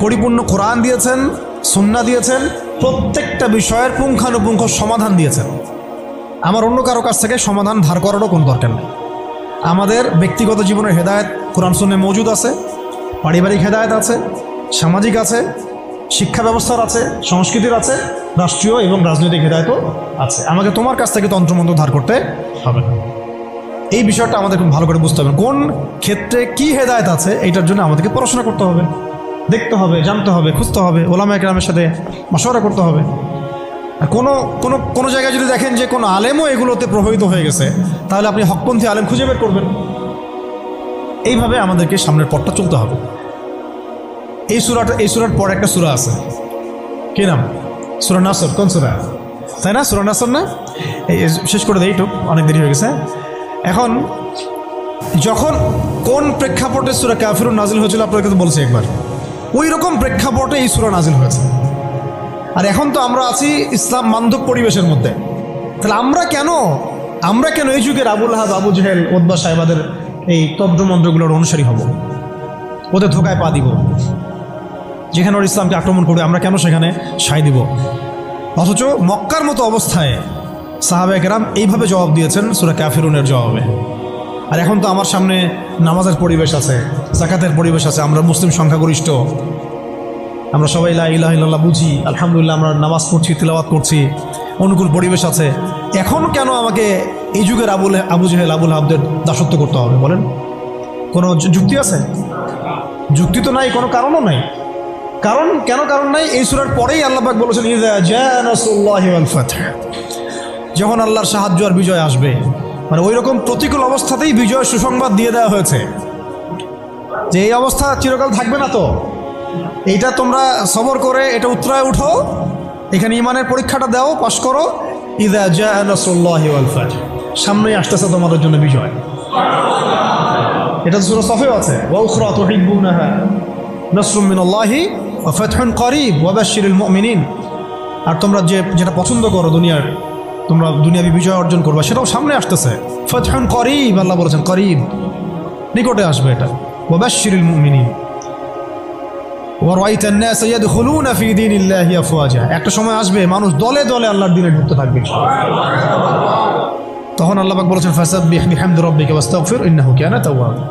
পরিপূর্ণ কোরআন দিয়েছেন, সুন্নাহ দিয়েছেন, প্রত্যেকটা বিষয়ের পুঙ্খানুপুঙ্খ সমাধান দিয়েছেন। আমার অন্য কারো কাছ থেকে সমাধান ধার করারও কোনো দরকার নেই। আমাদের ব্যক্তিগত জীবনের হেদায়েত কোরআন সুন্নাহে মওজুদ আছে, পারিবারিক হেদায়েত আছে, সামাজিক আছে, শিক্ষা ব্যবস্থার আছে, সংস্কৃতির আছে, রাষ্ট্রীয় এবং রাজনৈতিক হেদায়েতও আছে। আমাকে তোমার কাছ থেকে তন্ত্রমন্ত্র ধার করতে হবে না। এই বিষয়টা আমাদের খুব ভালো করে বুঝতে হবে। কোন ক্ষেত্রে কি হেদায়েত আছে এইটার জন্য আমাদেরকে পড়াশোনা করতে হবে, দেখতে হবে, জানতে হবে, খুঁজতে হবে, ওলামা একরামের সাথে মাশওয়ারা করতে হবে। আর কোনো জায়গায় যদি দেখেন যে কোনো আলেমও এগুলোতে প্রভাবিত হয়ে গেছে, তাহলে আপনি হকপন্থী আলেম খুঁজে বের করবেন। এইভাবে আমাদেরকে সামনের পথটা চলতে হবে। এই সূরার পর একটা সূরা আছে, কি নাম? সূরা নাসর। কোন সূরা? তাই না? সূরা নাসর না? এই শেষ করে দেই, একটু অনেক দেরি হয়ে গেছে। এখন যখন কোন প্রেক্ষাপটে সূরা কাফিরুন নাজিল হয়েছিল আপনাকে তো বলছি একবার, ওই রকম প্রেক্ষাপটে এই সূরা নাজিল হয়েছে। আর এখন তো আমরা আছি ইসলাম বান্ধব পরিবেশের মধ্যে। তাহলে আমরা কেন এই যুগের আবু লাহাব, আবু জেহেল, উতবা, সাইবাদের এই তন্ত্রমন্ত্রগুলোর অনুসারী হব, ওদের ধোকায় পা দিব? যেখানে ওর ইসলামকে আক্রমণ করবে আমরা কেন সেখানে সায় দিব? অথচ মক্কার মতো অবস্থায় সাহাবায়ে কেরাম এইভাবে জবাব দিয়েছেন সূরা কাফিরুনের জবাবে। আর এখন তো আমার সামনে নামাজের পরিবেশ আছে, যাকাতের পরিবেশ আছে, আমরা মুসলিম সংখ্যাগরিষ্ঠ, আমরা সবাই লা ইলাহা ইল্লাল্লাহ বুঝি, আলহামদুলিল্লাহ আমরা নামাজ পড়ছি, তিলাওয়াত করছি, অনুকূল পরিবেশ আছে। এখন কেন আমাকে এই যুগের আবু জেহেল, আবু লাহাবদের দাসত্ব করতে হবে বলেন? কোনো যুক্তি আছে? যুক্তি তো নাই, কোনো কারণও নাই। কারণ নাই। এই সূরার পরেই আল্লাহ পাক বলেছেন, ইযা জাআ নাসরুল্লাহি ওয়াল ফাতহ, যখন আল্লাহর সাহায্য আর বিজয় আসবে। মানে ওই রকম প্রতিকূল অবস্থাতেই বিজয় সুসংবাদ দিয়ে দেওয়া হয়েছে যে এই অবস্থা চিরকাল থাকবে না। তো এইটা তোমরা সবর করে এটা উতরায় উঠো, এখানে ইমানের পরীক্ষাটা দাও, পাশ করো। ইযা জাআ নাসরুল্লাহি ওয়াল ফাতহ, সামনেই আসতেছে তোমাদের জন্য বিজয়। এটা সূরা সফেও আছে, ওয়া উখরা তুহিব্বুনাহা নাসরুম মিনাল্লাহি ওয়া ফাতহুন করিব ওয়া বাশশিরিল মুমিনিন। আর তোমরা যেটা পছন্দ করো দুনিয়ার, তোমরা দুনিয়াবি বিজয় অর্জন করবে, সেটাও সামনে আসতেছে। ফাতহুন করিব, আল্লাহ বলেছেন করিব, নিকটে আসবে এটা। ওয়া বাশশিরিল মুমিনিন ওয়া রাআইতান নাস ইয়াদখুলুনা ফি দীনিল্লাহি আফওয়াজা, একটা সময় আসবে মানুষ দলে দলে আল্লাহর দ্বীনে ঢুকতে থাকবে। তখন আল্লাহ পাক বলেছেন ফাসাব্বিহ বিহামদি রাব্বিকা ওয়াস্তাগফির ইন্নাহু কানা তাওয়াবা।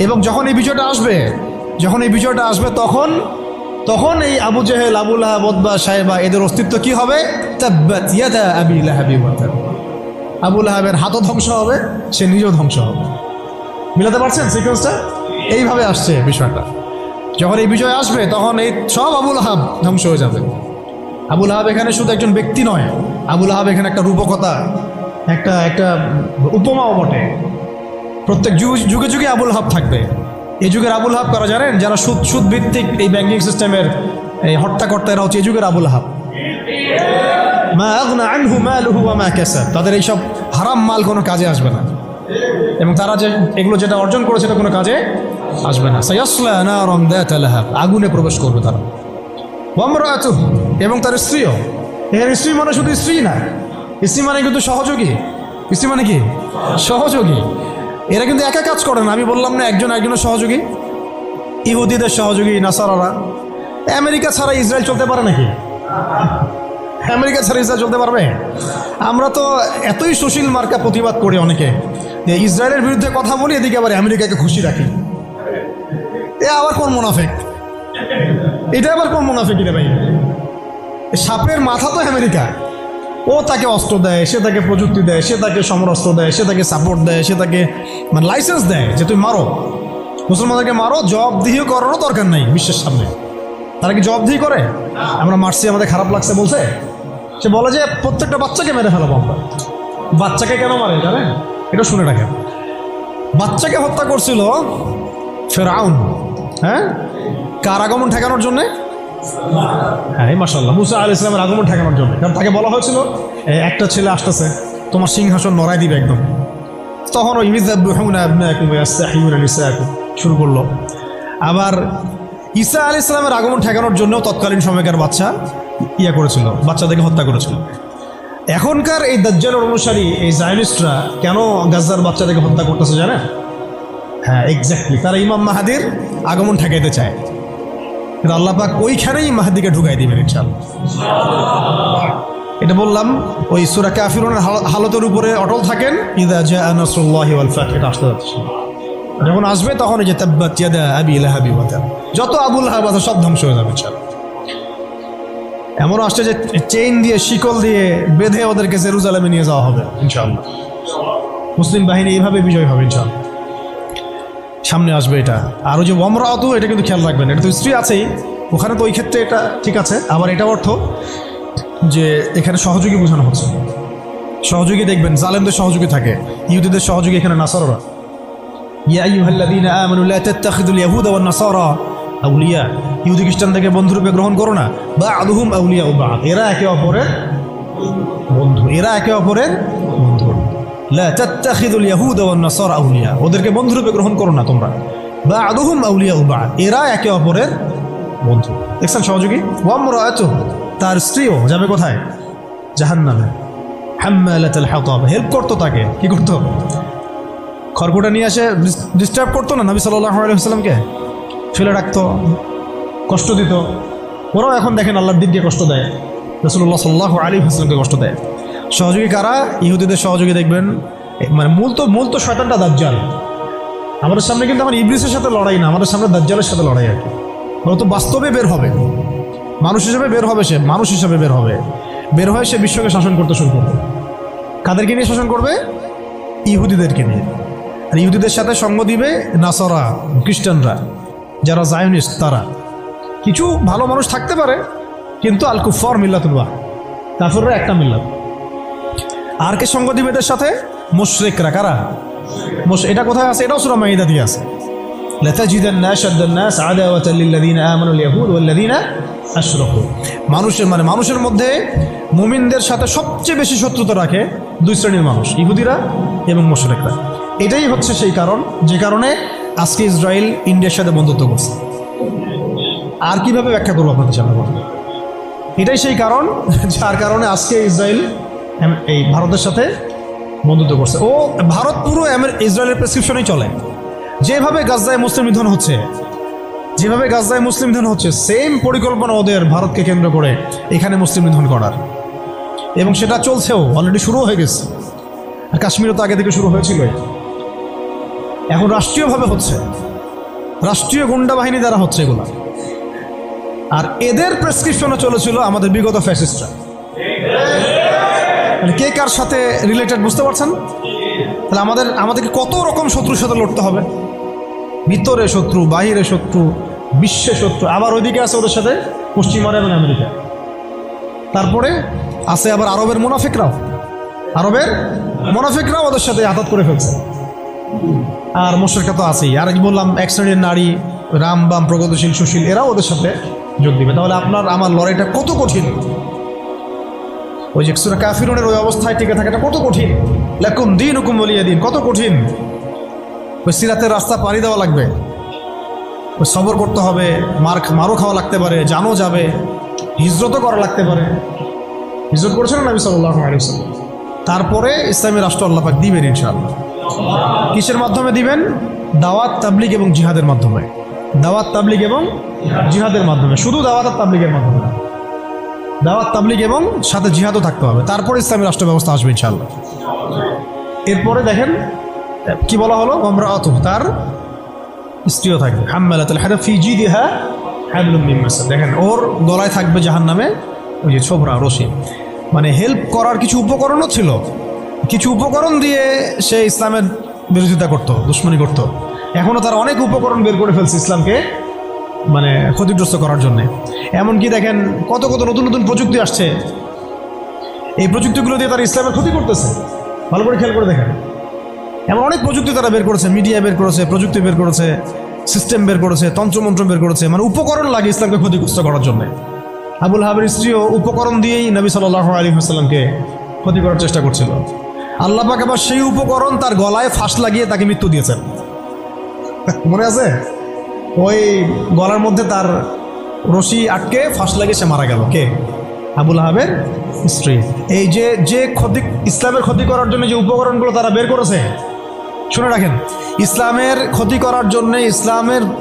এবং যখন এই বিজয়টা আসবে, তখন এই Abu Jahl, Abu Lahab, Utba, শায়বা এদের অস্তিত্ব কি হবে? তাব্বাত ইয়াদা আবি লাহাবি ওয়া তাব। আবু লাহাবের হাতও ধ্বংস হবে, সে নিজেও ধ্বংস হবে। মিলাতে পারছেন সিকোয়েন্সটা? এইভাবে আসছে বিষয়টা। যখন এই বিজয় আসবে তখন এই সব আবু লাহাব ধ্বংস হয়ে যাবে। আবু লাহাব এখানে শুধু একজন ব্যক্তি নয়, আবু লাহাব এখানে একটা রূপকথা, একটা উপমাও বটে। প্রত্যেক যুগে যুগে আবু লাহাব থাকবে। এই যুগের আবু লাহাব কারা জানেন? যারা সুদ ভিত্তিক এই ব্যাংকিং সিস্টেমের এই হর্তাকর্তা, এরা হচ্ছে এই যুগের আবু লাহাব। মা আগনা আনহু মালুহু ওয়া মা কাসাব, তাদের এইসব হারাম মাল কোনো কাজে আসবে না, এবং তারা এগুলো যেটা অর্জন করেছে এটা কোনো কাজে আসবে না। সায়াসলা নারান যাতা লাহাব, আগুনে প্রবেশ করবে তারা। ওয়া ইমরাতুহু, এবং তার স্ত্রীও। এখানে স্ত্রী মানে শুধু স্ত্রী না, স্ত্রী মানে কিন্তু সহযোগী। স্ত্রী মানে কি? সহযোগী। এরা কিন্তু একা কাজ করে না, আমি বললাম না একজনের সহযোগী। ইহুদিদের সহযোগী নাসারারা। আমেরিকা ছাড়া ইসরায়েল চলতে পারে নাকি? আমেরিকা ছাড়া ইসরায়েল চলতে পারবে? আমরা তো এতই সুশীল মার্কা প্রতিবাদ করি অনেকে, যে ইসরায়েলের বিরুদ্ধে কথা বলি, এদিকে আবার আমেরিকাকে খুশি রাখি। এ আবার কোন মুনাফিক? এটা আবার কোন মুনাফিক রে ভাই? সাপের মাথা তো আমেরিকা। ও তাকে অস্ত্র দেয়, সে তাকে প্রযুক্তি দেয়, সে তাকে সমরাস্ত্র দেয়, সে তাকে সাপোর্ট দেয়, সে তাকে মানে লাইসেন্স দেয় যে তুমি মারো, মুসলমানদেরকে মারো। জবাবদিহিও করারও দরকার নেই বিশ্বের সামনে। তারা কি জবাবদিহি করে? আমরা মারছি, আমাদের খারাপ লাগছে বলছে? সে বলে যে প্রত্যেকটা বাচ্চাকে মেরে ফেলাবো আমরা। বাচ্চাকে কেন মারে জানেন? এটা শুনে রাখেন। বাচ্চাকে হত্যা করছিল ফেরাউন, হ্যাঁ, কার আগমন ঠেকানোর জন্যে? হ্যাঁ, মাশাআল্লাহ, মুসা আলাইহিস সালামের আগমন ঠেকানোর জন্য। কারণ তাকে বলা হয়েছিল একটা ছেলে আসতেছে, তোমার সিংহাসন নড়াই দিবে একদম। তখন ওই ইউযাব্বিহুনা আবনাআকুম ওয়া ইয়াসতাহয়ুনা নিসাআকুম শুরু করলো। আবার ঈসা আলাইহিস সালামের আগমন ঠেকানোর জন্য তৎকালীন সময়কার বাচ্চাদেরকে হত্যা করেছিল। এখনকার এই দাজ্জালের অনুসারী এই জায়নিস্টরা কেন গাজ্জার বাচ্চাদেরকে হত্যা করতেছে জানেন? হ্যাঁ, এক্স্যাক্টলি, তারা ইমাম মাহাদির আগমন ঠেকাইতে চায়। কিন্তু আল্লাহ পাক ওইখানেই মাহাদিকে ঢুকাই দিবেন ইনশাআল্লাহ। এটা বললাম ওই সূরা কাফিরুনের হালতের উপরে অটল থাকেন। ইযা জাআ নাসরুল্লাহি ওয়াল ফাতহ, এটা আসতে যাচ্ছে। যখন আসবে তখন এই যে তাব্বাত ইয়াদা আবি লাহাবি ওয়া তাব, যত আবু লাহাব আছে সব ধ্বংস হয়ে যাবে ইনশাআল্লাহ। এমনও আসছে যে চেইন দিয়ে, শিকল দিয়ে বেঁধে ওদেরকে জেরুজালেমে নিয়ে যাওয়া হবে ইনশাআল্লাহ। মুসলিম বাহিনী এইভাবে বিজয় হবে ইনশাআল্লাহ। সামনে আসবে এটা। আর ওই যে ওয়ামরাতু, এটা কিন্তু খেয়াল রাখবেন, এটা তো স্ত্রী আছেই ওখানে, তো ওই ক্ষেত্রে এটা ঠিক আছে। আবার এটা অর্থ যে এখানে সহযোগী বোঝানো হচ্ছে। সহযোগী দেখবেন জালেমদের সহযোগী থাকে, ইহুদিদের সহযোগী এখানে নাসারারা। ইয়া আইয়ুহাল্লাযীনা আমানু লা তাত্তাখিযুল ইয়াহুদা ওয়ান নাসারা আউলিয়া, ইহুদি খ্রিস্টানদেরকে বন্ধুরূপে গ্রহণ করো না। বা'দুহুম আউলিয়াউ বা'দ, এরা একে অপরের বন্ধু। লা তাত্তাখিযুল ইয়াহুদা ওয়ান নাসারা আউলিয়া, ওদেরকে বন্ধুরূপে গ্রহণ করো না তোমরা। বা'দুহুম আউলিয়াউ বা'দ, এরা একে অপরের বন্ধু। দেখছেন সহযোগী? ওয়া ইমরাতুহু, তার স্ত্রীও যাবে কোথায়? জাহান্নামে। হাম্মালাতুল হাতাব, হেল্প করতো তাকে। কি করতো? খড়কুটা নিয়ে এসে ডিস্টার্ব করতো না নবী সাল্লাল্লাহু আলাইহি ওয়াসাল্লামকে, ফেলে রাখতো, কষ্ট দিত। ওরাও এখন দেখেন আল্লাহর দিনকে কষ্ট দেয়, রাসূলুল্লাহ সাল্লাল্লাহু আলাইহি ওয়াসাল্লামকে কষ্ট দেয়। সহযোগী কারা? ইহুদিদের সহযোগী দেখবেন, মানে মূল তো শয়তানটা দাজ্জাল। আমাদের সামনে কিন্তু আমার ইবলিসের সাথে লড়াই না, আমাদের সামনে দাজ্জালের সাথে লড়াই আর কি। ওরা তো বাস্তবে বের হবে, মানুষ হিসেবে বের হবে, সে মানুষ হিসেবে বের হবে, বের হয়ে সে বিশ্বকে শাসন করতে শুরু করবে। কাদেরকে নিয়ে শাসন করবে? ইহুদিদেরকে নিয়ে। আর ইহুদিদের সাথে সঙ্গ দিবে নাসারা, খ্রিস্টানরা, যারা জায়নিস্ট। তারা কিছু ভালো মানুষ থাকতে পারে, কিন্তু আল কুফার মিল্লাতুল ওয়াহিদ, কাফিররা একটা মিল্লাত। আর কে সঙ্গ দিবে এদের সাথে? মুশরিকরা। কারা? এটা কোথায় আছে? এটাও সূরা মাইদা দিয়ে আছে। লাতাজিদান্না আশাদ্দান-নাস আদাওয়াতাল লিল্লাযীনা আমানুল ইয়াহুদ ওয়াল্লাযীনা আশরাকু। মানুষের মধ্যে মুমিনদের সাথে সবচেয়ে বেশি শত্রুতা রাখে দুই শ্রেণীর মানুষ, ইহুদিরা এবং মুশরিকরা। এটাই হচ্ছে সেই কারণ যে কারণে আজকে ইসরায়েল ইন্ডিয়ার সাথে বন্ধুত্ব করছে। আর কিভাবে ব্যাখ্যা করবো আপনাদের সামনে? এটাই সেই কারণ যার কারণে আজকে ইসরায়েল এই ভারতের সাথে বন্ধুত্ব করছে। ও ভারত পুরো ইসরায়েলের প্রেসক্রিপশনেই চলে। যেভাবে গাজায় মুসলিম নিধন হচ্ছে, সেম পরিকল্পনা ওদের ভারতকে কেন্দ্র করে এখানে মুসলিম নিধন করার, এবং সেটা চলছেও, অলরেডি শুরু হয়ে গেছে। আর কাশ্মীরও তো আগে থেকে শুরু হয়েছিল, এখন রাষ্ট্রীয়ভাবে হচ্ছে, রাষ্ট্রীয় গুন্ডা বাহিনী দ্বারা হচ্ছে এগুলো। আর এদের প্রেসক্রিপশনে চলেছিল আমাদের বিগত ফ্যাসিস্টরা। মানে কে কার সাথে রিলেটেড বুঝতে পারছেন? তাহলে আমাদেরকে কত রকম শত্রুর সাথে লড়তে হবে, ভিতরে শত্রু, বাহিরে শত্রু, বিশ্বে শত্রু, আবার ওইদিকে আছে ওদের সাথে পশ্চিমারা এবং আমেরিকা। তারপরে আছে আবার আরবের মুনাফিকরাও ওদের সাথে আঘাত করে ফেলছে। আর মুশরিকরা তো আছেই। আর বললাম এক শ্রেণীর নারী, রাম বাম প্রগতিশীল সুশীল, এরাও ওদের সাথে যোগ দিবে। তাহলে আপনার আমার লড়াইটা কত কঠিন! ওই যে সূরা কাফিরুনের ওই অবস্থায় টিকে থাকাটা কত কঠিন। লাকুম দীনুকুম ওয়ালিয়া দীন, কত কঠিন। ওই সিরাতের রাস্তা পাড়ি দেওয়া লাগবে, ওই সবর করতে হবে, মারও খাওয়া লাগতে পারে, জানও যাবে, হিজরতও করা লাগতে পারে। হিজরত করেছেন নবী সাল্লাল্লাহু আলাইহি ওয়াসাল্লাম। তারপরে ইসলামী রাষ্ট্র আল্লাহ পাক দিবেন ইনশাআল্লাহ। কিসের মাধ্যমে দিবেন? দাওয়াত, তাবলীগ এবং জিহাদের মাধ্যমে। দাওয়াত, তাবলীগ এবং জিহাদের মাধ্যমে, শুধু দাওয়াত আর তাবলীগের মাধ্যমে না, দাওয়াত, তাবলীগ এবং সাথে জিহাদও থাকতে হবে। তারপরে ইসলামী রাষ্ট্র ব্যবস্থা আসবে ইনশাআল্লাহ। এরপরে দেখেন কি বলা হলো, ওমরাআতুহু, তার স্ত্রীও থাকবে। হাম্মালাতুল হাতাব ফি জিদিহা হাবলুম মিন মাসাদ। দেখেন ওর গলায় থাকবে জাহান্নামে ওই যে ছোবরা, রশি। মানে হেল্প করার কিছু উপকরণও ছিল, কিছু উপকরণ দিয়ে সে ইসলামের বিরোধিতা করত, দুশ্মনী করত। এখনও তারা অনেক উপকরণ বের করে ফেলছে ইসলামকে মানে ক্ষতিগ্রস্ত করার জন্য। এমনকি দেখেন কত নতুন নতুন প্রযুক্তি আসছে, এই প্রযুক্তিগুলো দিয়ে তারা ইসলামের ক্ষতি করতেছে। ভালো করে খেয়াল করে দেখেন, এমন অনেক প্রযুক্তি তারা বের করেছে, মিডিয়া বের করেছে, প্রযুক্তি বের করেছে, সিস্টেম বের করেছে, তন্ত্রমন্ত্র বের করেছে, মানে উপকরণ লাগে ইসলামকে ক্ষতিগ্রস্ত করার জন্য। আবুল আহাবের স্ত্রীও উপকরণ দিয়েই নবী সাল্লাল্লাহু আলাইহি ওয়াসাল্লামকে ক্ষতি করার চেষ্টা করছিল। আল্লাহ পাক আবার সেই উপকরণ তার গলায় ফাঁস লাগিয়ে তাকে মৃত্যু দিয়েছেন, মনে আছে? ওই গলার মধ্যে তার রশি আটকে ফাঁস লাগিয়ে সে মারা গেল। কে? আবুল আহাবের স্ত্রী। এই যে ক্ষতি, ইসলামের ক্ষতি করার জন্য যে উপকরণগুলো তারা বের করেছে, শুনে রাখেন, ইসলামের ক্ষতি করার জন্যে,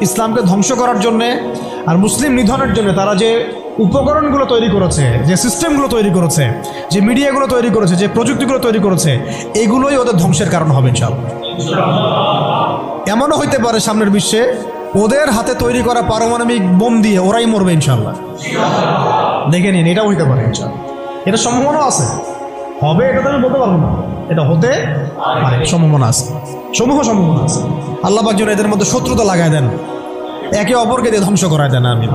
ইসলামকে ধ্বংস করার জন্যে আর মুসলিম নিধনের জন্য তারা যে উপকরণগুলো তৈরি করেছে, যে সিস্টেমগুলো তৈরি করেছে, যে মিডিয়াগুলো তৈরি করেছে, যে প্রযুক্তিগুলো তৈরি করেছে, এগুলোই ওদের ধ্বংসের কারণ হবে ইনশাআল্লাহ। এমনও হইতে পারে সামনের বিশ্বে ওদের হাতে তৈরি করা পারমাণবিক বোম দিয়ে ওরাই মরবে ইনশাআল্লাহ। দেখে নিন, এটাও হইতে পারে ইনশাআল্লাহ। এটা সম্ভাবনা আছে, হবে এটা তো আমি বলতে পারবো না, এটা হতে পারে, সম্ভাবনা আছে, সম্ভাবনা আছে। আল্লাহ পাক যেন এদের মধ্যে শত্রুতা লাগায় দেন, একে অপরকে দিয়ে ধ্বংস করায় দেন। আমি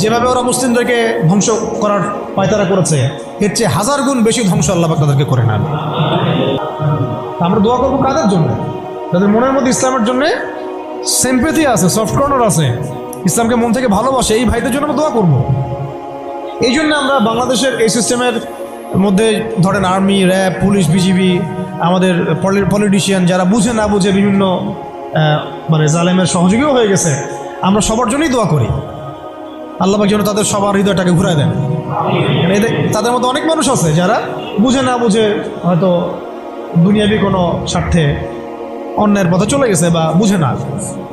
যেভাবে ওরা মুসলিমদেরকে ধ্বংস করার পায়তারা করেছে, এর চেয়ে 1000 গুণ বেশি ধ্বংস আল্লাহ পাক তাদেরকে করে নেন। আমরা দোয়া করবো কাদের জন্য? যাদের মনের মধ্যে ইসলামের জন্য সিম্প্যাথি আছে, সফট কর্নার আছে, ইসলামকে মন থেকে ভালোবাসে, এই ভাইদের জন্য আমরা দোয়া করবো। এই জন্য আমরা বাংলাদেশের এই সিস্টেমের মধ্যে ধরেন আর্মি, র্যাব, পুলিশ, বিজিবি, আমাদের পলিটিশিয়ান যারা বুঝে না বুঝে বিভিন্ন মানে জালেমের সহযোগীও হয়ে গেছে, আমরা সবার জন্যই দোয়া করি আল্লাহ পাক যেন তাদের সবার হৃদয়টাকে ঘুরায় দেন। তাদের মধ্যে অনেক মানুষ আছে যারা বুঝে না বুঝে হয়তো দুনিয়াবি কোনো স্বার্থে অন্যায়ের পথে চলে গেছে, বা বুঝে না,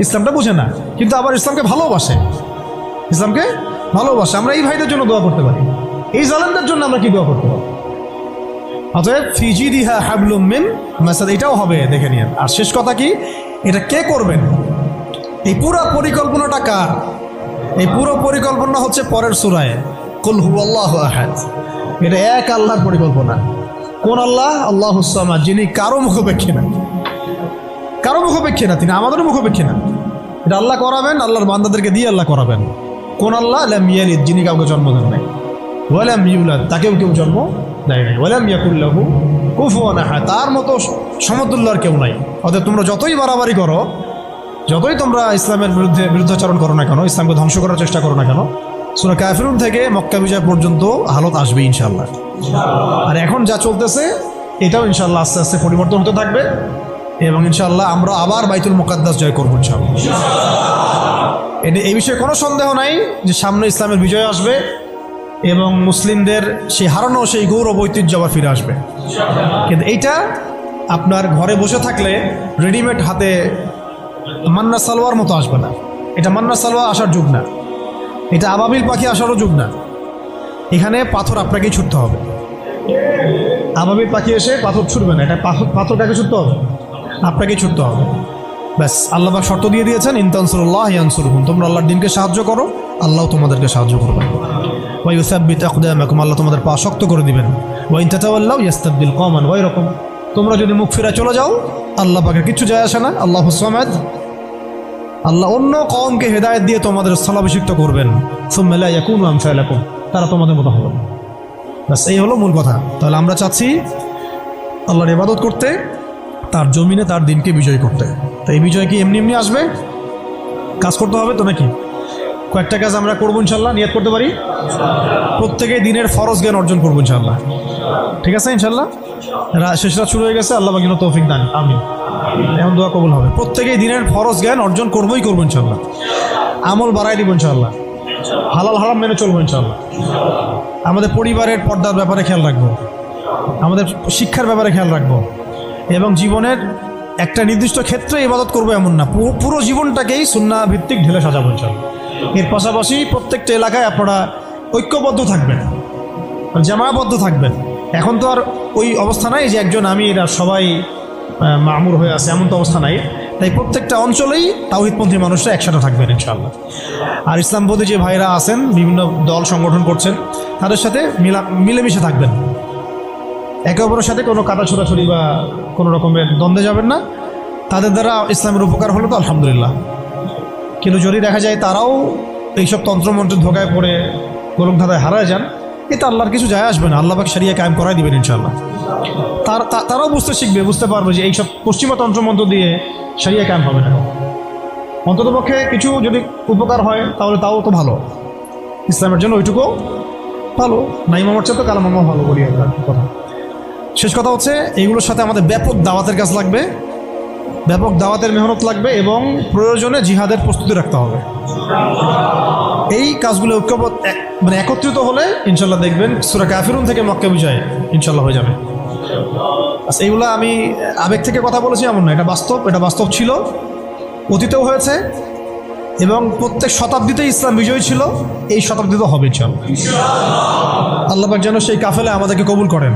ইসলামটা বুঝে না, কিন্তু আবার ইসলামকে ভালোবাসে, আমরা এই ভাইদের জন্য দোয়া করতে পারি। এই জালেমদের জন্য আমরা কি দোয়া করতে পারি? অতএব ফি জিদিহা হাবলুম মিন মাসাদ, এটাও হবে, দেখে নিন। আর শেষ কথা কি, এটা কে করবেন? এই পুরো পরিকল্পনাটা কার? এই পুরো পরিকল্পনা হচ্ছে পরের সূরায় কুল হুয়াল্লাহু আহাদ। এটা এক আল্লাহর পরিকল্পনা। কোন আল্লাহ? আল্লাহুস সামাদ, যিনি কারো মুখাপেক্ষী না, তিনি আমাদেরও মুখাপেক্ষী না। এটা আল্লাহ করাবেন, আল্লাহর বান্দাদেরকে দিয়ে আল্লাহ করাবেন। কোন আল্লাহ? লাম ইয়ালিদ, যিনি কাউকে জন্ম দেন নাই, ওয়া লাম ইউলাদ, তাকেও কেউ জন্ম দেয় নাই, ওয়া লাম ইয়াকুল লাহু কুফুয়ান আহাদ, তার মতো সমতুল্য আর কেউ নাই। অতএব তোমরা যতই বাড়াবাড়ি করো, যতই তোমরা ইসলামের বিরুদ্ধাচরণ করো না কেন, ইসলামকে ধ্বংস করার চেষ্টা করো না কেন, সূরা কাফিরুন থেকে মক্কা বিজয় পর্যন্ত হালত আসবে ইনশাআল্লাহ। আর এখন যা চলতেছে এটাও ইনশাআল্লাহ আস্তে আস্তে পরিবর্তন হতে থাকবে এবং ইনশাআল্লাহ আমরা আবার বাইতুল মুকাদ্দাস জয় করবো ইনশাআল্লাহ। এই বিষয়ে কোনো সন্দেহ নাই যে সামনে ইসলামের বিজয় আসবে এবং মুসলিমদের সেই হারানো সেই গৌরব ঐতিহ্য আবার ফিরে আসবে। কিন্তু এইটা আপনার ঘরে বসে থাকলে রেডিমেড হাতে মান্না সালোয়ার মতো আসবে না। এটা মান্না সালোয়ার আসার যুগ না, এটা আবাবিল পাখি আসারও যুগ না। এখানে পাথর আপনাকেই ছুটতে হবে। আবাবিল পাখি এসে পাথর ছুটবে না, এটা পাথরটাকে ছুটতে হবে, আপনাকেই ছুটতে হবে। ব্যাস, আল্লাহ পাক শর্ত দিয়ে দিয়েছেন, ইন তানসুরুল্লাহ ইয়ানসুরকুম, তোমরা আল্লাহর দিনকে সাহায্য করো, আল্লাহ তোমাদেরকে সাহায্য করবেন। ওয়া ইউসাব্বিত আকদামাকুম, আল্লাহ তোমাদের পা শক্ত করে দিবেন। ওয়া ইন তাতাওয়াল্লাউ ইস্তাবদিল কওমান গায়রাকুম, তোমরা যদি মুখ ফিরে চলে যাও আল্লাহ পাকের কিচ্ছু যায় আসে না। আল্লাহুস সামাদ, আল্লাহ অন্য কওমকে হেদায়েত দিয়ে তোমাদের স্থলাভিষিক্ত করবেন। সুম্মা লা ইয়াকুনু আমসালাকুম, তারা তোমাদের মতো হবে না। ব্যাস, এই হলো মূল কথা। তাহলে আমরা চাচ্ছি আল্লাহর ইবাদত করতে, তার জমিনে তার দিনকে বিজয় করতে। তো এই বিজয় কি এমনি এমনি আসবে? কাজ করতে হবে তো নাকি? কয়েকটা কাজ আমরা করবো ইনশাল্লাহ, নিয়ত করতে পারি। প্রত্যেকেই দিনের ফরজ জ্ঞান অর্জন করবো ইনশাল্লাহ, ঠিক আছে ইনশাল্লাহ। শেষ রাত শুরু হয়ে গেছে, আল্লাহ পাক যেন তৌফিক দান, আমিন। এখন দোয়া কবুল হবে। প্রত্যেকেই দিনের ফরজ জ্ঞান অর্জন করবোই করবো ইনশাল্লাহ। আমল বাড়াই দিব ইনশাল্লাহ, হালাল হারাম মেনে চলবো ইনশাল্লাহ। আমাদের পরিবারের পর্দার ব্যাপারে খেয়াল রাখবো, আমাদের শিক্ষার ব্যাপারে খেয়াল রাখবো এবং জীবনের একটা নির্দিষ্ট ক্ষেত্রে ইবাদত করবো এমন না, পুরো জীবনটাকেই সুন্নাহ ভিত্তিক ঢেলে সাজাবো ইনশাল্লাহ। এর পাশাপাশি প্রত্যেকটা এলাকায় আপনারা ঐক্যবদ্ধ থাকবেন, জামায়াবদ্ধ থাকবেন। এখন তো আর ওই অবস্থা নাই যে একজন আমির আর সবাই মামুর হয়ে আছে, এমন তো অবস্থা নাই। তাই প্রত্যেকটা অঞ্চলেই তাওহীদপন্থী মানুষরা একসাথে থাকবেন ইনশাআল্লাহ। আর ইসলামপন্থী যে ভাইরা আছেন, বিভিন্ন দল সংগঠন করছেন, তাদের সাথে মিলেমিশে থাকবেন। একে অপরের সাথে কোনো কাটা ছোড়াছড়ি বা কোনো রকমের দ্বন্দ্বে যাবেন না। তাদের দ্বারা ইসলামের উপকার হলো তো আলহামদুলিল্লাহ। কিন্তু যদি দেখা যায় তারাও এইসব তন্ত্রমন্ত্রের ধোকায় পড়ে গোলক ধাঁধায় হারায় যান, এতে আল্লাহর কিছু যায় আসবে না। আল্লাহ পাক শরিয়া কায়েম করাই দিবেন ইনশাআল্লাহ। তারাও বুঝতে শিখবে, বুঝতে পারবে যে এইসব পশ্চিমা তন্ত্রমন্ত্র দিয়ে শরিয়া কায়েম হবে না। অন্ততপক্ষে কিছু যদি উপকার হয় তাহলে তাও তো ভালো, ইসলামের জন্য ওইটুকু ভালো। নাইম আমার চেয়ে তো কালাম আমার ভালো বলি কথা। শেষ কথা হচ্ছে, এইগুলোর সাথে আমাদের ব্যাপক দাওয়াতের কাজ লাগবে, ব্যাপক দাওয়াতের মেহনত লাগবে এবং প্রয়োজনে জিহাদের প্রস্তুতি রাখতে হবে। এই কাজগুলো মানে একত্রিত হলে ইনশাল্লাহ দেখবেন সূরা কাফিরুন থেকে মক্কা বিজয় ইনশাল্লাহ হয়ে যাবে। আচ্ছা, এইগুলো আমি আবেগ থেকে কথা বলেছি এমন না, এটা বাস্তব ছিল, অতীতেও হয়েছে এবং প্রত্যেক শতাব্দীতে ইসলাম বিজয়ী ছিল, এই শতাব্দীতেও হবে ইনশাল্লাহ। আল্লাহ পাক যেন সেই কাফেলায় আমাদেরকে কবুল করেন।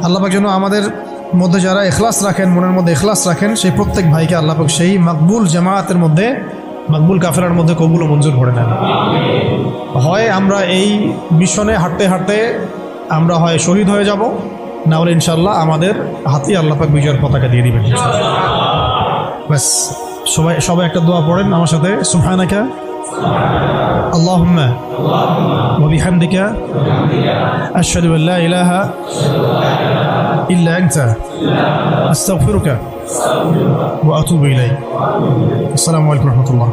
আল্লাহ পাক যেন আমাদের মধ্যে যারা ইখলাস রাখেন, মনের মধ্যে ইখলাস রাখেন, সেই প্রত্যেক ভাইকে আল্লাহ পাক সেই মাকবুল জামায়াতের মধ্যে, মাকবুল কাফেলার মধ্যে কবুল ও মঞ্জুর করে নেন। হয় আমরা এই মিশনে হাঁটতে হাঁটতে আমরা হয় শহীদ হয়ে যাব, না হলে ইনশাল্লাহ আমাদের হাতে আল্লাহ পাক বিজয়ের পতাকা দিয়ে দিবেন। ব্যাস, সবাই একটা দোয়া পড়েন আমার সাথে। সুবহানাকা আল্লাহুম্মা ওয়া বিহামদিকা আশহাদু আল্লা ইলাহা ইল্লা আনতা আস্তাগফিরুকা ওয়া আতুবু ইলাইক। আসসালামু আলাইকুম ওয়া রাহমাতুল্লাহ।